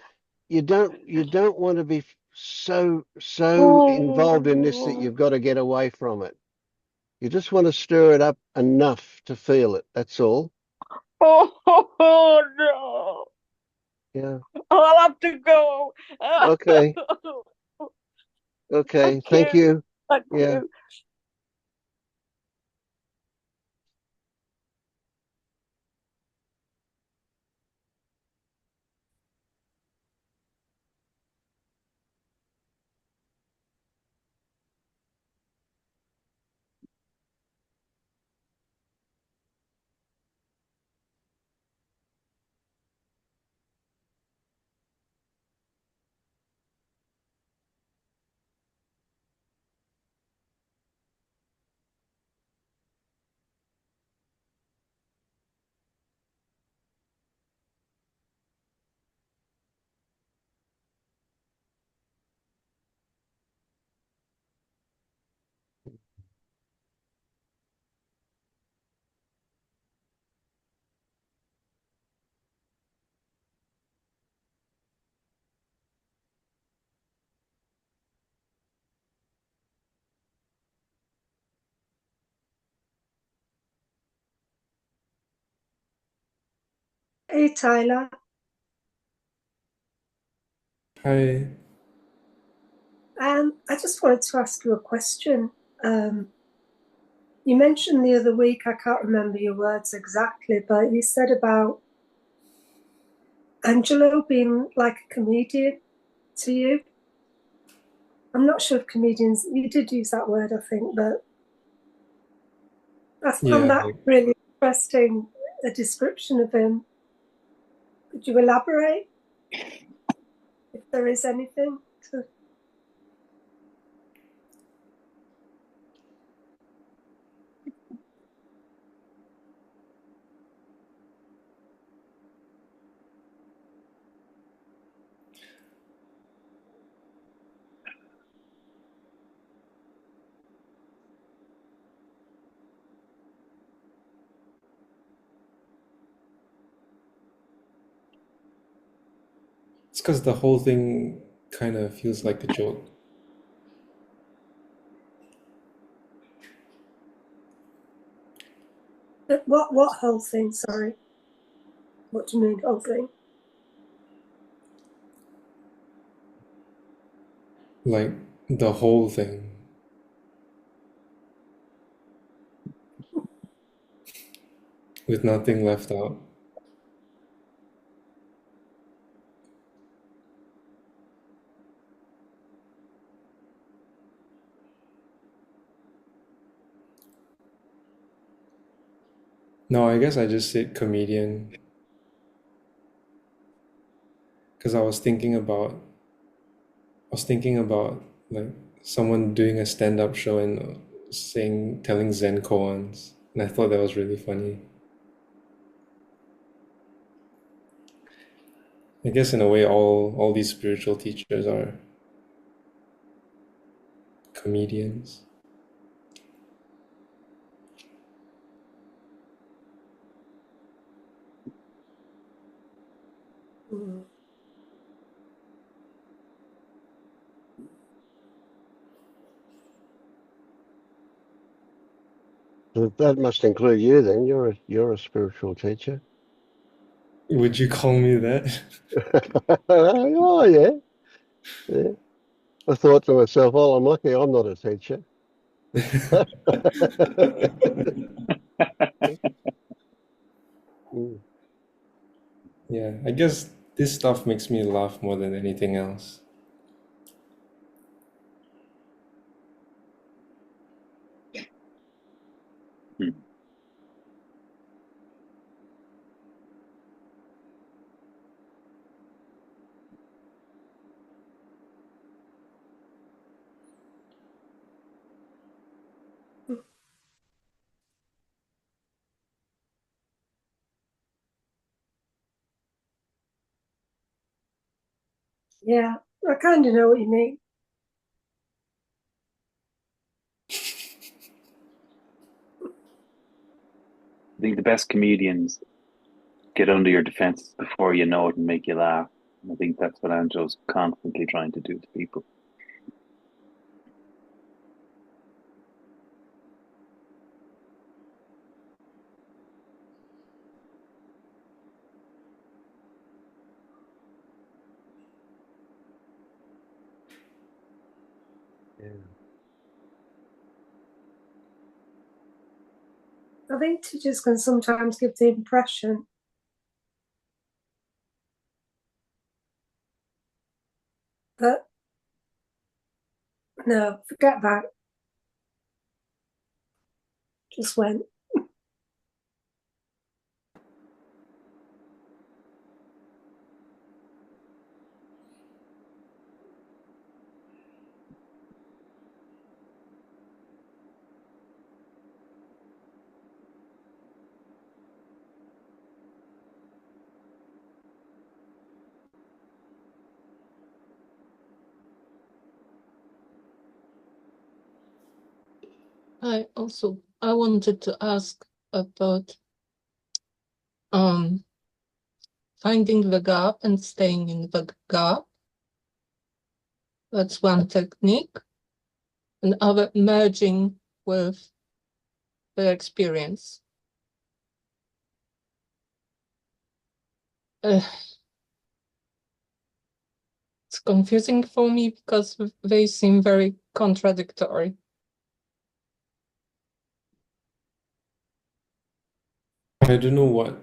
you don't want to be so involved in this that Oh, you've got to get away from it. You just want to stir it up enough to feel it. That's all. oh no. Yeah. I'll have to go. Okay. Okay. Thank Thank you. you. Thank Yeah. you. Hey, Tyler. Hi. I just wanted to ask you a question. You mentioned the other week, I can't remember your words exactly, but you said about Angelo being like a comedian to you. I'm not sure if comedians, you did use that word, I think, but I found Yeah, that like really interesting, a description of him. Could you elaborate if there is anything to? it's because the whole thing kind of feels like a joke. What whole thing? Sorry. What do you mean whole thing? Like the whole thing. With nothing left out. No, I guess I just said comedian because I was thinking about like someone doing a stand-up show and telling Zen koans, and I thought that was really funny. I guess in a way, all these spiritual teachers are comedians. Mm. That must include you then. You're a spiritual teacher. Would you call me that? Oh yeah. Yeah. I thought to myself, well, I'm lucky I'm not a teacher. Mm. Yeah, I guess this stuff makes me laugh more than anything else. Hmm. Yeah, I kind of know what you mean. I think the best comedians get under your defenses before you know it and make you laugh. I think that's what Angel's constantly trying to do to people. Yeah. I think teachers can sometimes give the impression that, no, forget that. Just went. I wanted to ask about finding the gap and staying in the gap. That's one technique. And other merging with the experience. It's confusing for me because they seem very contradictory. I don't know what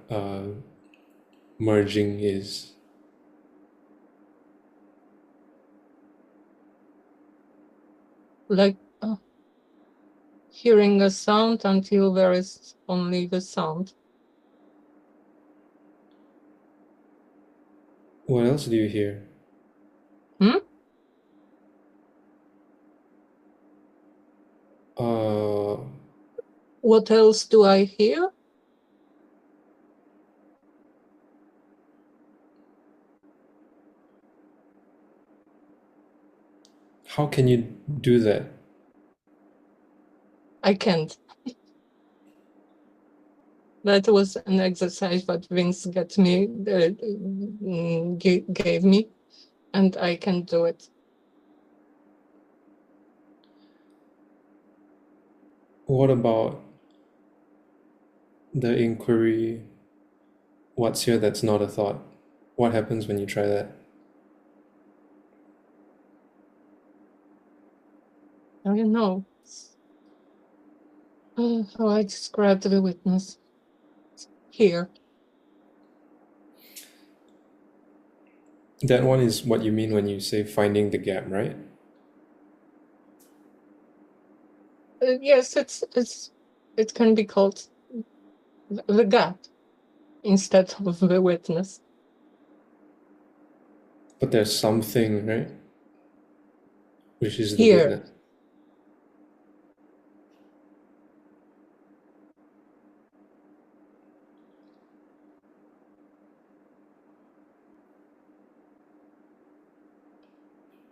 merging is. Like hearing a sound until there is only the sound. What else do you hear? Hmm? What else do I hear? How can you do that? I can't. That was an exercise that Vince gave me, and I can do it. What about the inquiry, what's here that's not a thought? What happens when you try that? I don't know. How I describe the witness here. That one is what you mean when you say finding the gap, right? Yes, it can be called the gap instead of the witness. But there's something, right? Which is the Here. witness.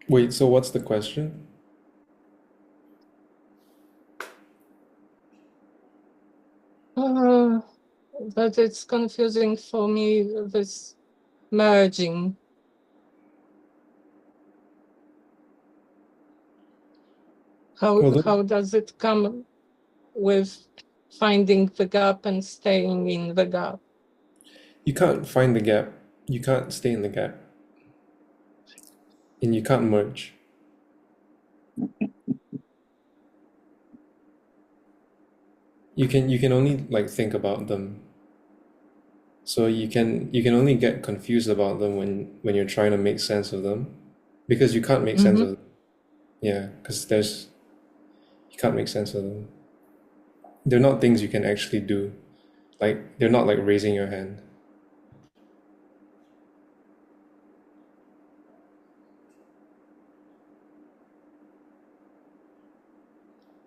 Wait, so what's the question? But it's confusing for me, this merging. How does it come with finding the gap and staying in the gap? You can't find the gap. You can't stay in the gap. And you can't merge. You can only like think about them. So you can only get confused about them when you're trying to make sense of them, because you can't make sense of them. Yeah, because you can't make sense of them. They're not things you can actually do. Like they're not like raising your hand.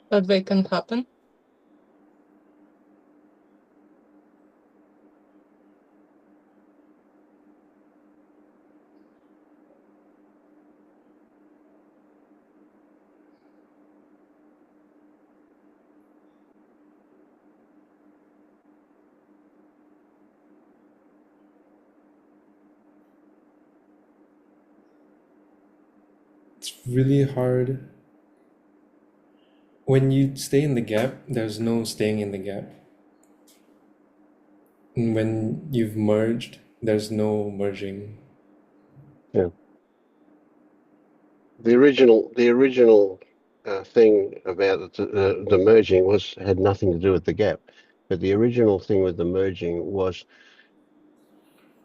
But they can happen. It's really hard. When you stay in the gap, there's no staying in the gap. And when you've merged, there's no merging. Yeah. The original thing about the merging had nothing to do with the gap, but the original thing with the merging was,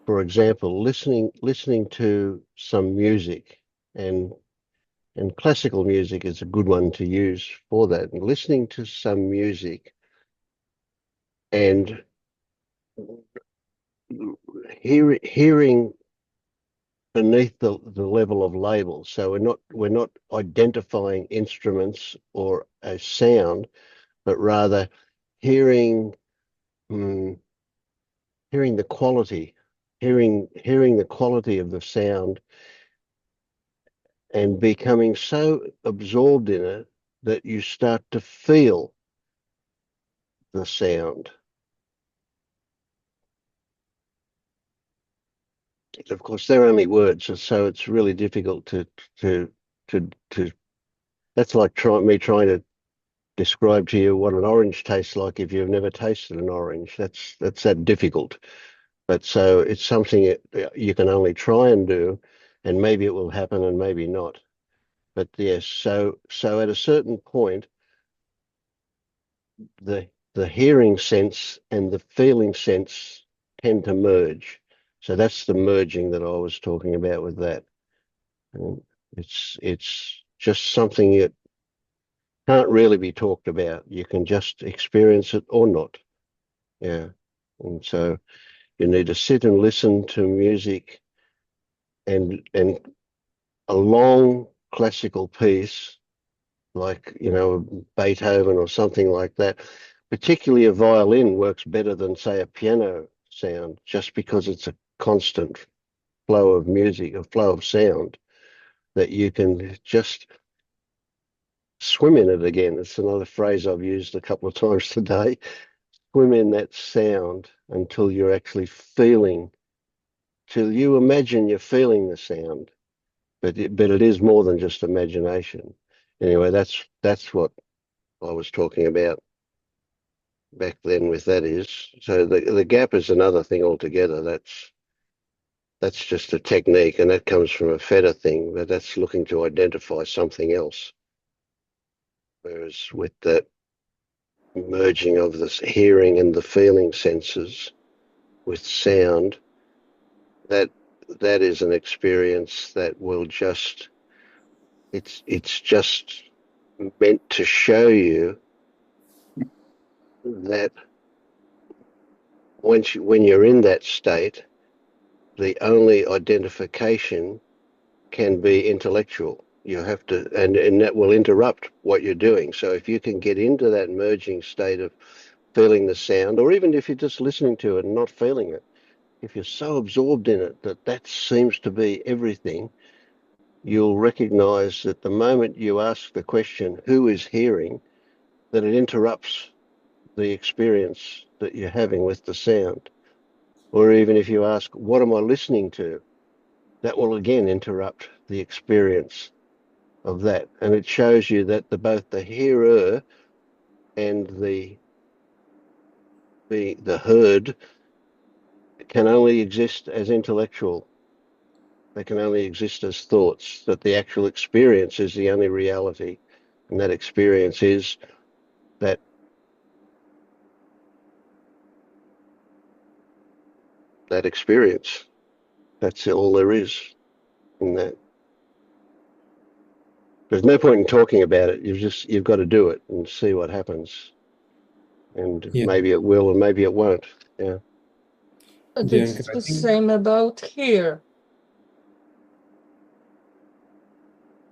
for example, listening to some music, and classical music is a good one to use for that. And listening to some music and hearing beneath the level of labels. So we're not identifying instruments or a sound, but rather hearing hearing the quality, hearing the quality of the sound, and becoming so absorbed in it that you start to feel the sound. Of course, they're only words, so it's really difficult to that's like me trying to describe to you what an orange tastes like if you've never tasted an orange. That's that difficult. But so it's something you can only try and do, and maybe it will happen and maybe not. But yes, so at a certain point, the hearing sense and the feeling sense tend to merge. So that's the merging that I was talking about with that. And it's just something that can't really be talked about. You can just experience it or not. Yeah. And so you need to sit and listen to music, and a long classical piece like, Beethoven or something like that. Particularly a violin works better than, say, a piano sound, just because it's a constant flow of music, a flow of sound that you can just swim in it again. It's another phrase I've used a couple of times today. Swim in that sound until you're actually till you imagine you're feeling the sound. But it is more than just imagination. Anyway, that's what I was talking about back then with that is. So the gap is another thing altogether. That's just a technique, and that comes from a Feta thing, but that's looking to identify something else. Whereas with that merging of this hearing and the feeling senses with sound, that is an experience that will just it's just meant to show you that when you're in that state, the only identification can be intellectual. You have to, and that will interrupt what you're doing. So if you can get into that merging state of feeling the sound, or even if you're just listening to it and not feeling it, if you're so absorbed in it that seems to be everything, you'll recognize that the moment you ask the question, who is hearing, that it interrupts the experience that you're having with the sound. Or even if you ask, what am I listening to? That will again interrupt the experience of that. And it shows you that both the hearer and the heard can only exist as intellectual. They can only exist as thoughts, that the actual experience is the only reality. And that experience is that experience. That's all there is in that. There's no point in talking about it. You've got to do it and see what happens. And maybe it will and maybe it won't. Yeah. But it's the same about here.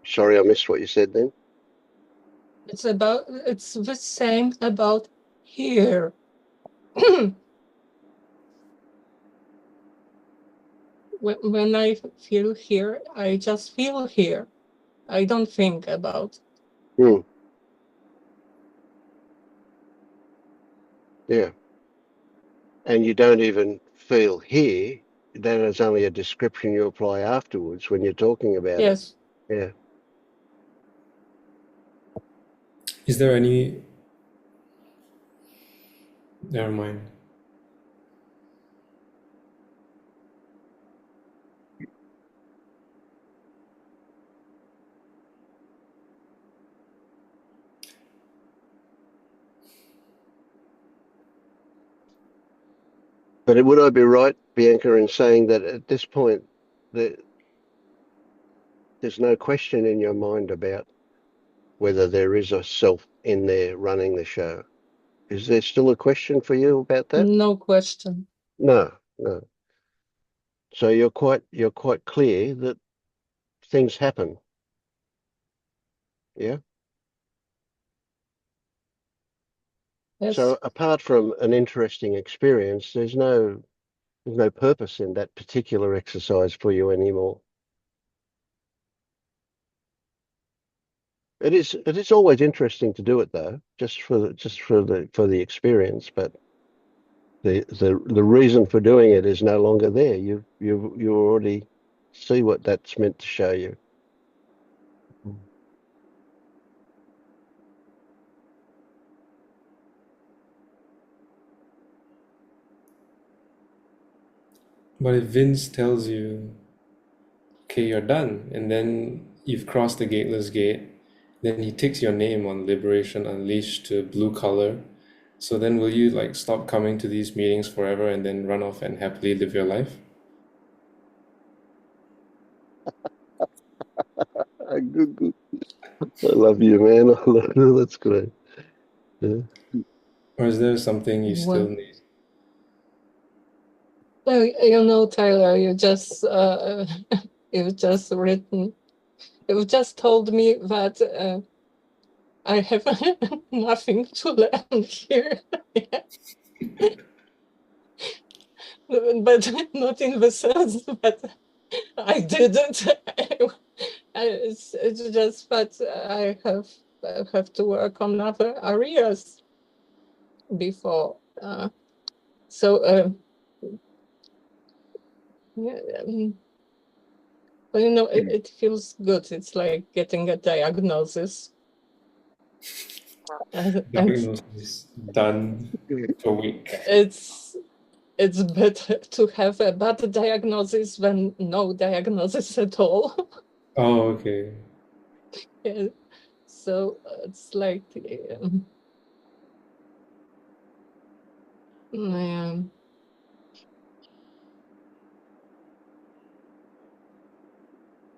Sorry, I missed what you said then. It's the same about here. When I feel here, I just feel here. I don't think about. Yeah. And you don't even feel here. That is only a description you apply afterwards when you're talking about it. Yeah. Is there any... Never mind. But would I be right, Bianca, in saying that at this point, there's no question in your mind about whether there is a self in there running the show? Is there still a question for you about that? No question. No. So you're quite clear that things happen. Yeah. Yes. So apart from an interesting experience, there's no purpose in that particular exercise for you anymore. It is always interesting to do it though, just for the experience, but the reason for doing it is no longer there. You already see what that's meant to show you. But if Vince tells you, okay, you're done, and then you've crossed the gateless gate, then he ticks your name on Liberation Unleashed to blue color. So then will you like stop coming to these meetings forever and then run off and happily live your life? Good. I love you, man. I love you. That's great. Yeah. Or is there something you still Well, need? you know, Tyler, you just you've just written, you've just told me that I have nothing to learn here. But not in the sense that I didn't. It's just that I have to work on other areas before. Yeah, but you know, it feels good. It's like getting a diagnosis. Diagnosis done for a week. It's better to have a bad diagnosis than no diagnosis at all. Oh, okay. Yeah. So it's like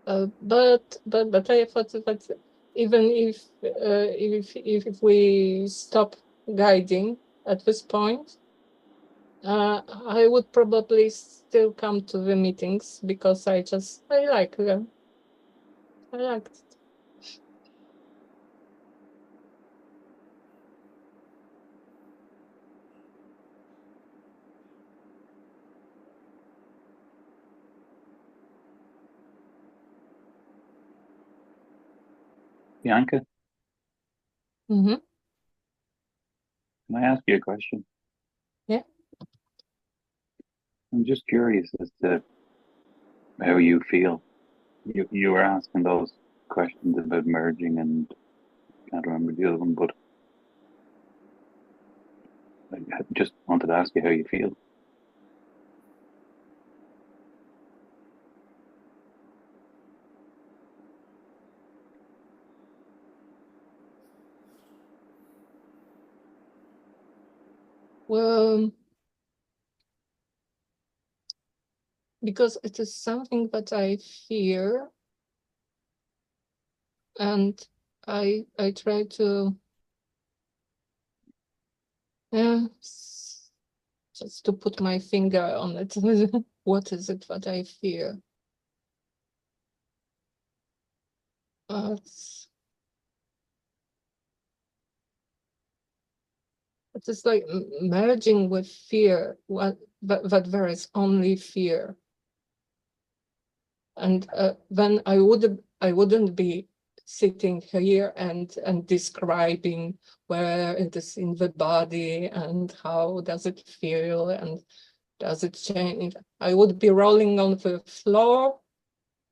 but I thought that even if we stop guiding at this point, I would probably still come to the meetings because I like them. I liked it. Bianca, Mm-hmm. can I ask you a question? Yeah. I'm just curious as to how you feel. You were asking those questions about merging, and I can't remember the other one, but I just wanted to ask you how you feel. Well, because it is something that I fear, and I try to just to put my finger on it. What is it that I fear? It is like merging with fear. That there is only fear, and then I wouldn't be sitting here and describing where it is in the body and how does it feel and does it change. I would be rolling on the floor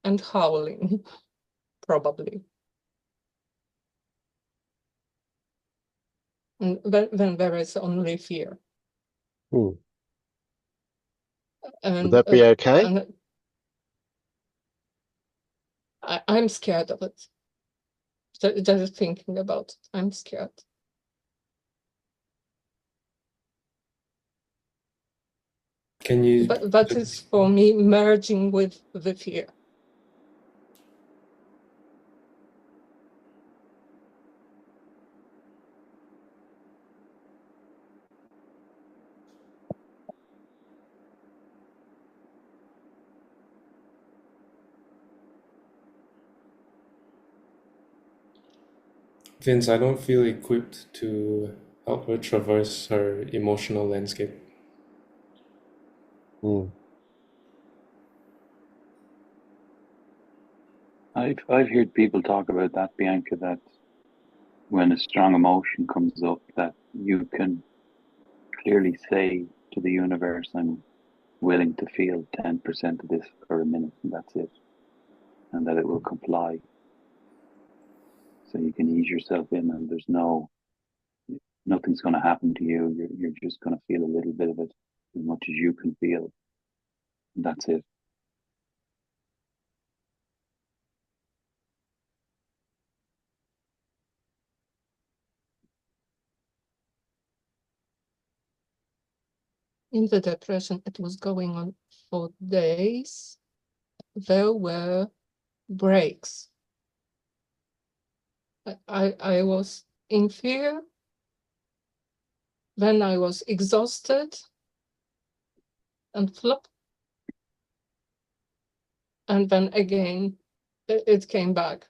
and howling, probably. and when there is only fear. Would And that be okay? and I'm scared of it. Just thinking about it, I'm scared. Can you? But that is for me merging with the fear. Vince, I don't feel equipped to help her traverse her emotional landscape. I've heard people talk about that, Bianca, that when a strong emotion comes up, that you can clearly say to the universe, I'm willing to feel 10% of this for a minute, and that's it. And that it will comply. So you can ease yourself in, and there's nothing's going to happen to you. You're just going to feel a little bit of it, as much as you can feel. And that's it. In the depression, it was going on for days. There were breaks. I was in fear. Then I was exhausted and flop. And then again, it came back.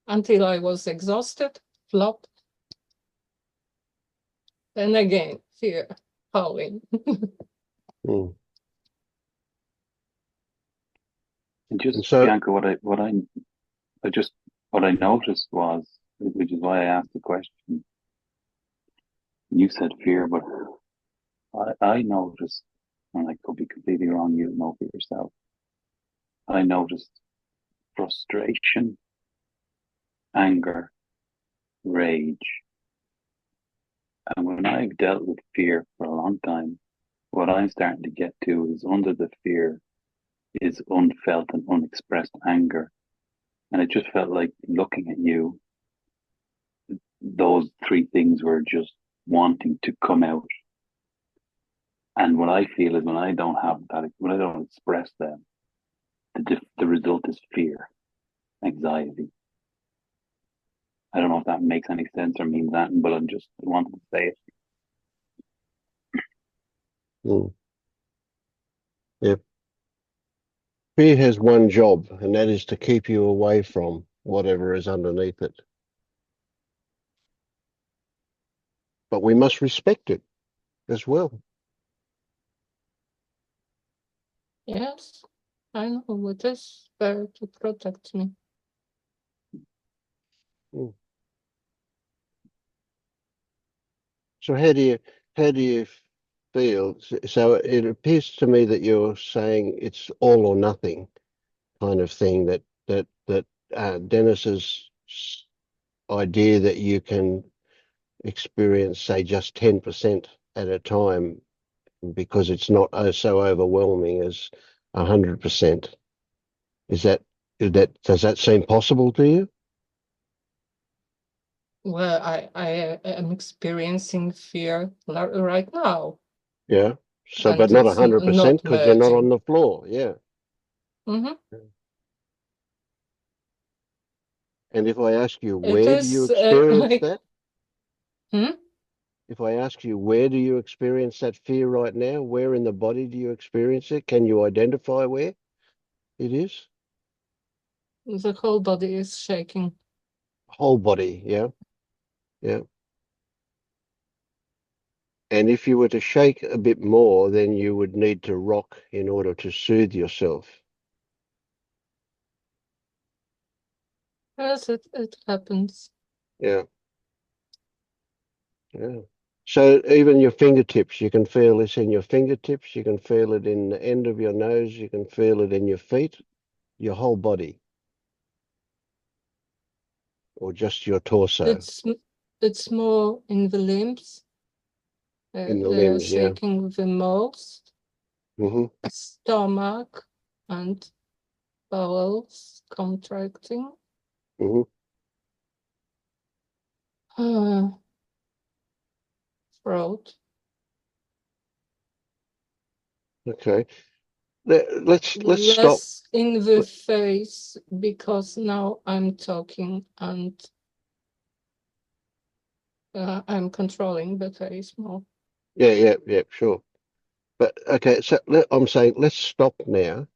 Until I was exhausted, flop. Then again, fear, howling. And just And so, Bianca, what I noticed was, which is why I asked the question. You said fear, but I noticed, and I could be completely wrong. You know for yourself. I noticed frustration, anger, rage, and when I've dealt with fear for a long time, what I'm starting to get to is under the fear is unfelt and unexpressed anger. And it just felt like looking at you, those three things were just wanting to come out. And what I feel is when I don't have that, when I don't express them, the result is fear, anxiety. I don't know if that makes any sense or means that, but I wanted to say it. Yeah. Fear has one job, and that is to keep you away from whatever is underneath it. But we must respect it as well. Yes, I know it is there to protect me. So how do you feel? So it appears to me that you're saying it's all or nothing kind of thing, that Dennis's idea that you can experience, say, just 10% at a time because it's not so overwhelming as 100%. Does that seem possible to you? Well, I am experiencing fear right now. Yeah. So, And but not it's 100% because you're not on merging. the floor. Yeah. And if I ask you, It where do you is experience like, that? If I ask you, where do you experience that fear right now? Where in the body do you experience it? Can you identify where it is? the whole body is shaking. Whole body, yeah. Yeah. And if you were to shake a bit more, then you would need to rock in order to soothe yourself. Yes, it happens. Yeah. Yeah. So even your fingertips, you can feel this in your fingertips, you can feel it in the end of your nose, you can feel it in your feet, your whole body. or just your torso? It's more in the limbs. In the They're limbs, yeah. shaking the most. Mm-hmm. Stomach and bowels contracting. Mm-hmm. Throat. Okay. Let's stop. Less in the face because now I'm talking and I'm controlling the face more. Yeah, sure. But okay, so I'm saying let's stop now,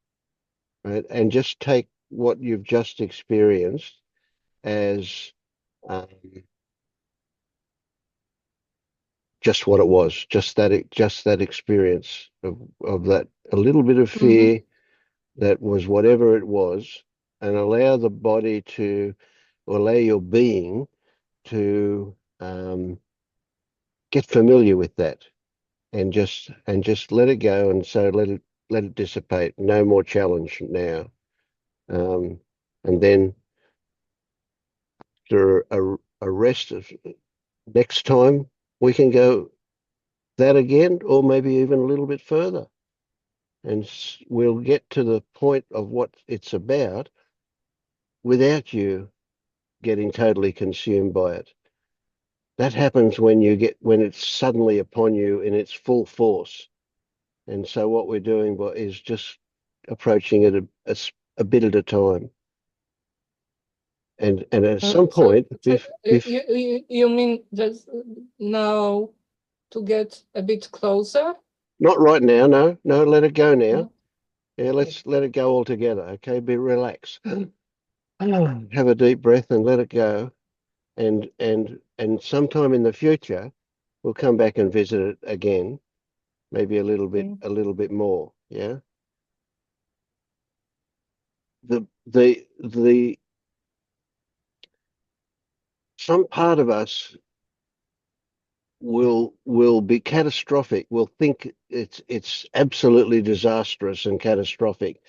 right, and just take what you've just experienced as just what it was, just that experience of that a little bit of fear that was whatever it was, and allow the body to, or allow your being to get familiar with that, and just let it go, and so let it dissipate. No more challenge now, and then after a rest of next time we can go that again, or maybe even a little bit further, and we'll get to the point of what it's about without you getting totally consumed by it. That happens when it's suddenly upon you in its full force. And so what we're doing is just approaching it a bit at a time. And at some point, you mean that now to get a bit closer? Not right now, no, let it go now. Yeah, let's let it go altogether. Okay, relax. Have a deep breath and let it go. And sometime in the future, we'll come back and visit it again, maybe a little bit more. Yeah. The some part of us will be catastrophic. Will think it's absolutely disastrous and catastrophic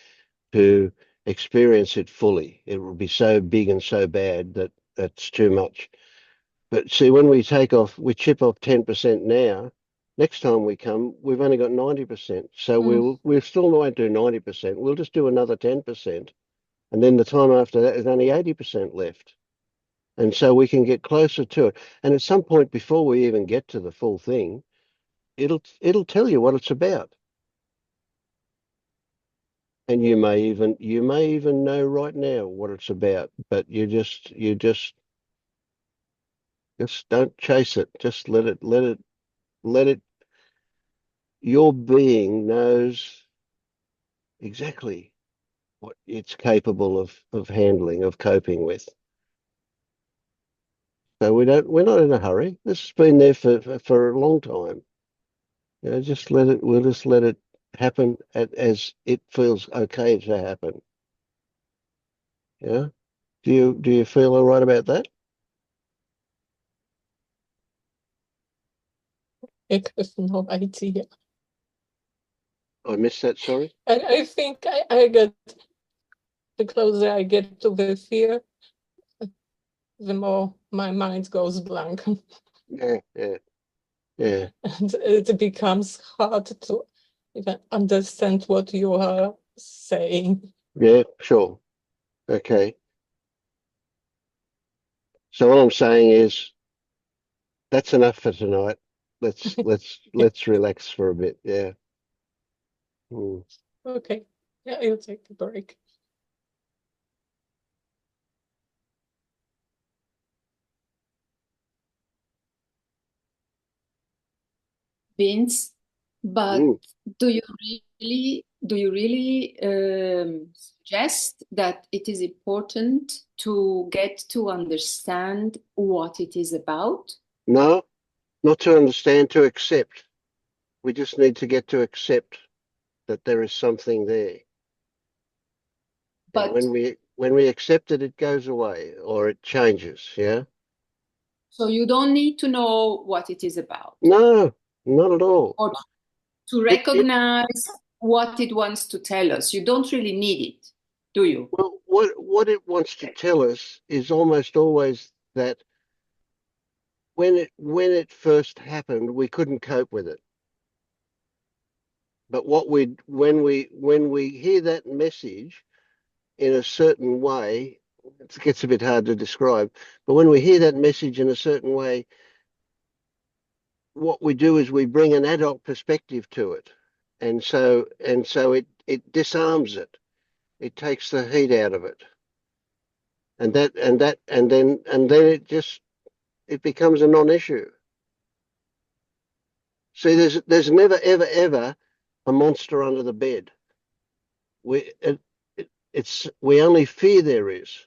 to experience it fully. It will be so big and so bad that that's too much. But see, when we chip off 10% now, next time we come, we've only got 90%. So we'll still not do 90%. We'll just do another 10%. And then the time after that, there's only 80% left. And so we can get closer to it. And at some point before we even get to the full thing, it'll tell you what it's about. And you may even know right now what it's about, but you just don't chase it. Just let it. Your being knows exactly what it's capable of handling, of coping with. So we're not in a hurry. This has been there for a long time. You know, we'll just let it happen as it feels okay to happen. Yeah. Do you feel all right about that? I have no idea. I missed that, sorry. I think I get, the closer I get to the fear, the more my mind goes blank. Yeah. And it becomes hard to even understand what you are saying. Yeah, sure. Okay. So all I'm saying is that's enough for tonight. Let's relax for a bit. Yeah. Okay. Yeah, I'll take a break. Vince, but do you really suggest that it is important to get to understand what it is about? No, not to understand, to accept. We just need to get to accept that there is something there. But when we accept it, it goes away or it changes. Yeah. So you don't need to know what it is about. No, not at all. Or to recognize what it wants to tell us. You don't really need it. do you? Well, what it wants to tell us is almost always that when it first happened, we couldn't cope with it. But when we hear that message in a certain way, it gets a bit hard to describe. But when we hear that message in a certain way, what we do is we bring an adult perspective to it, and so it disarms it. It takes the heat out of it, and then it becomes a non-issue. See, there's never ever a monster under the bed. We only fear there is,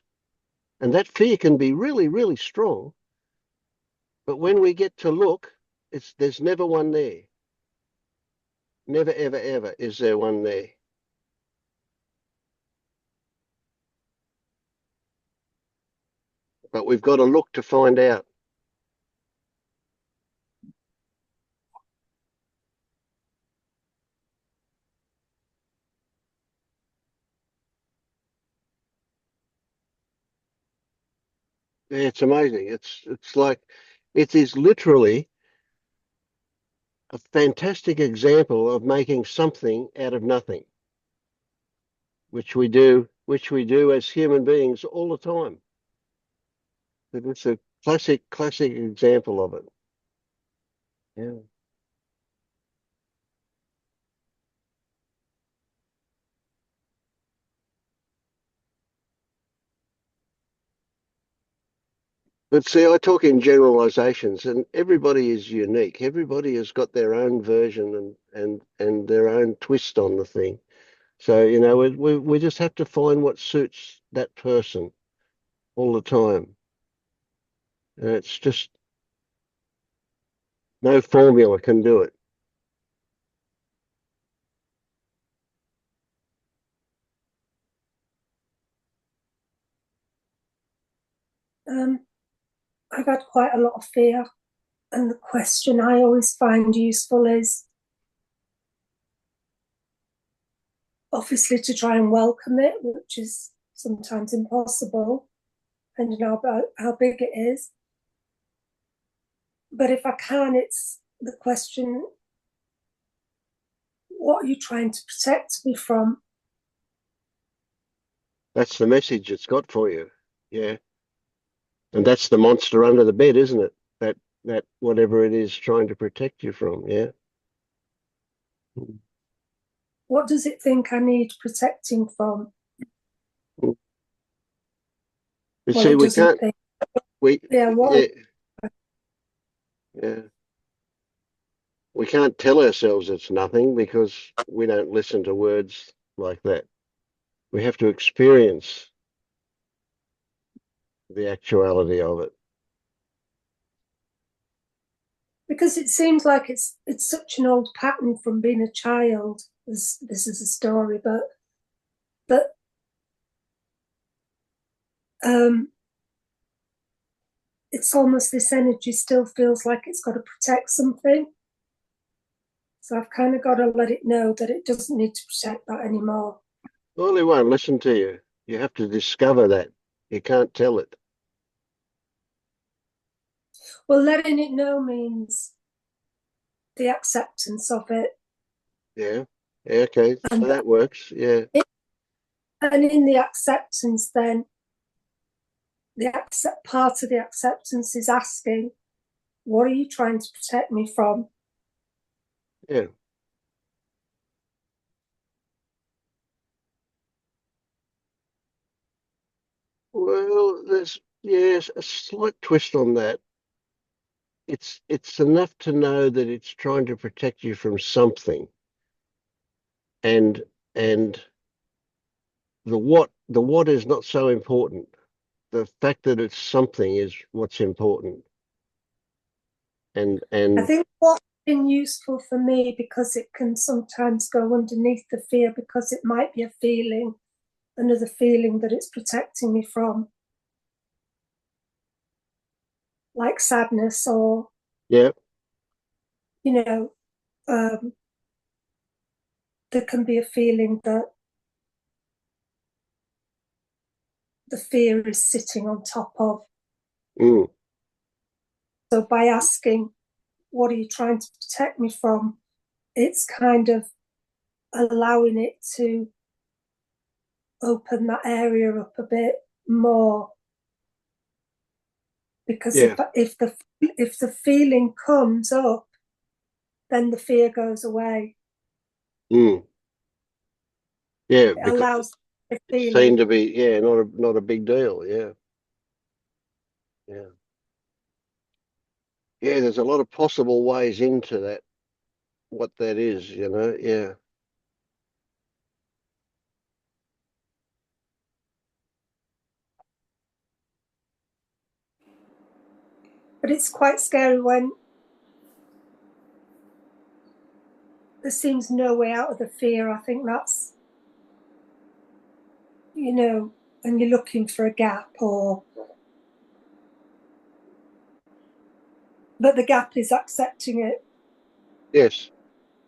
and that fear can be really strong. But when we get to look, there's never one there. Never ever is there one there. But we've got to look to find out. Yeah, it's amazing. It's like it is literally a fantastic example of making something out of nothing, which we do as human beings all the time. But it's a classic example of it. Yeah. But see, I talk in generalizations, and everybody is unique. Everybody has got their own version and their own twist on the thing. So, you know, we just have to find what suits that person all the time. And it's just no formula can do it. I've had quite a lot of fear, and the question I always find useful is obviously to try and welcome it, which is sometimes impossible, depending on how big it is. But if I can, it's the question, what are you trying to protect me from? That's the message it's got for you. Yeah. And that's the monster under the bed, isn't it? That whatever it is trying to protect you from. Yeah. What does it think I need protecting from? You Well, see, it we doesn't can't. think. We Yeah, what? Yeah. We can't tell ourselves it's nothing because we don't listen to words like that. We have to experience the actuality of it. Because it seems like it's such an old pattern from being a child. This is a story, but it's almost this energy still feels like it's got to protect something. So I've kind of got to let it know that it doesn't need to protect that anymore. Well, it won't listen to you. You have to discover that. You can't tell it. Well, letting it know means the acceptance of it. Yeah. Yeah, okay. So that works. Yeah. And in the acceptance, then part of the acceptance is asking, what are you trying to protect me from? Yeah. Well, there's a slight twist on that. It's enough to know that it's trying to protect you from something. And the what is not so important. The fact that it's something is what's important. And I think what's been useful for me, because it can sometimes go underneath the fear, because it might be a feeling, another feeling that it's protecting me from, like sadness, or yeah, there can be a feeling that the fear is sitting on top of. Mm. So by asking, what are you trying to protect me from? It's kind of allowing it to open that area up a bit more. Because Yeah. if the feeling comes up, then the fear goes away. Mm. Yeah, It because allows the it's feeling. seen to be, yeah, not a big deal. Yeah. Yeah. Yeah, there's a lot of possible ways into that, what that is, you know. Yeah. But it's quite scary when there seems no way out of the fear. I think that's, you know, and you're looking for a gap, or but the gap is accepting it. Yes.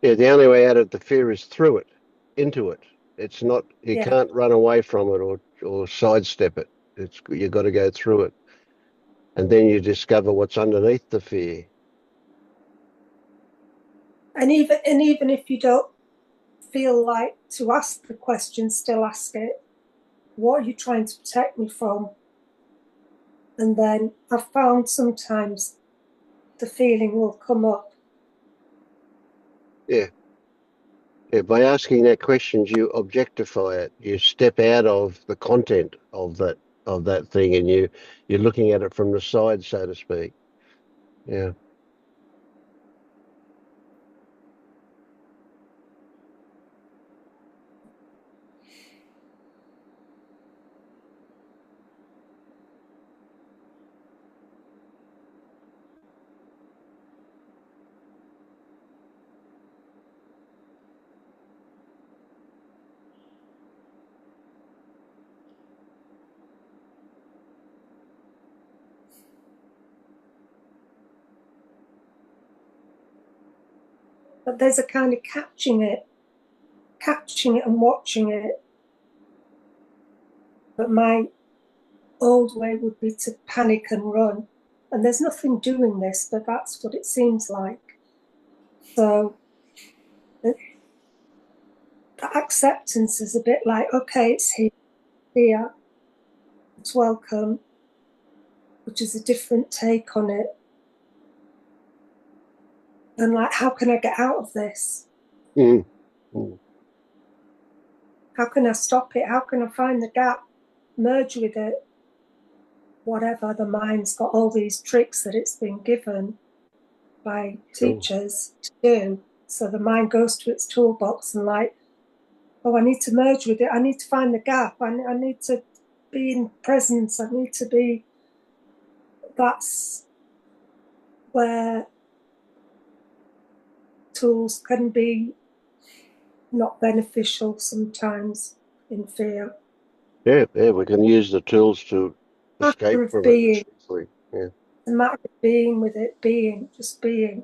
Yeah, the only way out of the fear is through it, into it. It's not, you Yeah. can't run away from it or sidestep it. You've got to go through it. And then you discover what's underneath the fear. And even if you don't feel like to ask the question, still ask it. What are you trying to protect me from? And then I've found sometimes the feeling will come up. Yeah. Yeah, by asking that question, you objectify it. You step out of the content of that thing, and you're looking at it from the side, so to speak. Yeah. But there's a kind of catching it and watching it. But my old way would be to panic and run. And there's nothing doing this, but that's what it seems like. So the acceptance is a bit like, okay, it's here, it's welcome, which is a different take on it. And like, how can I get out of this? Mm. Mm. How can I stop it? How can I find the gap, merge with it? Whatever, the mind's got all these tricks that it's been given by teachers to do. So the mind goes to its toolbox and like, oh, I need to merge with it. I need to find the gap. I need to be in presence. I need to be, that's where tools can be not beneficial sometimes in fear. Yeah, we can use the tools to escape Matter of from it. being. Essentially. Yeah. The matter of being with it, just being.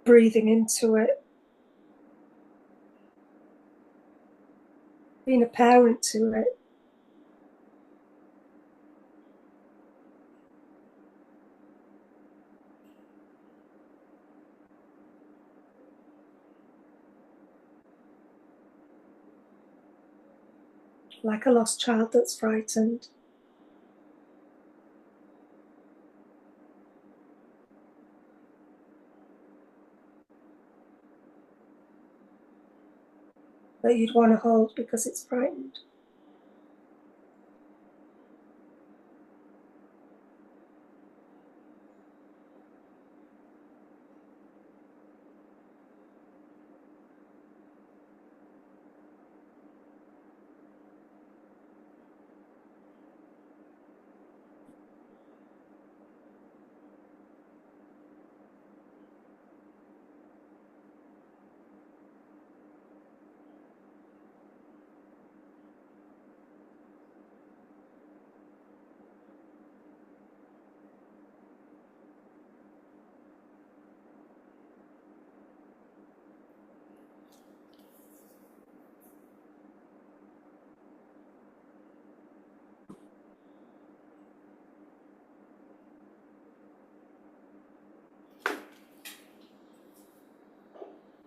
Breathing into it. Being a parent to it. Like a lost child that's frightened. That you'd want to hold because it's frightened.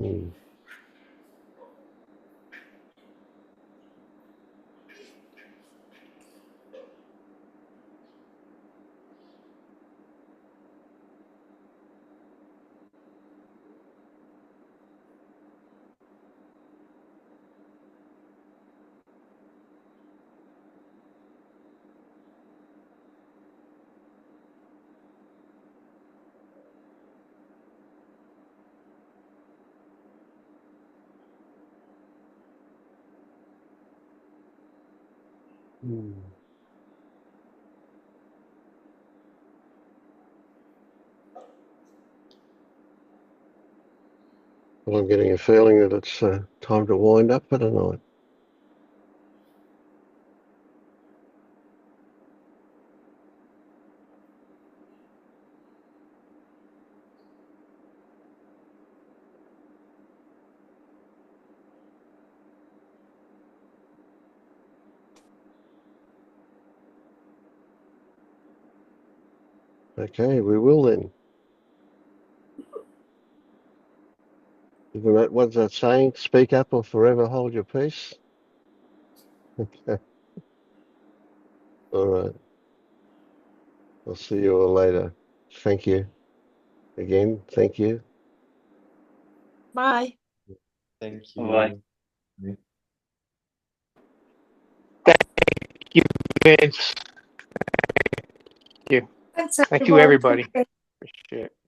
Mm. Mm. Well, I'm getting a feeling that it's time to wind up for tonight. Okay, we will then. Isn't that, what's that saying? Speak up or forever hold your peace. Okay. All right. I'll see you all later. Thank you. Again, thank you. Bye. Thank you. Bye. Thank you, Vince. Thank you. Thanks, Thank you, everyone. everybody. Thank you. Appreciate it.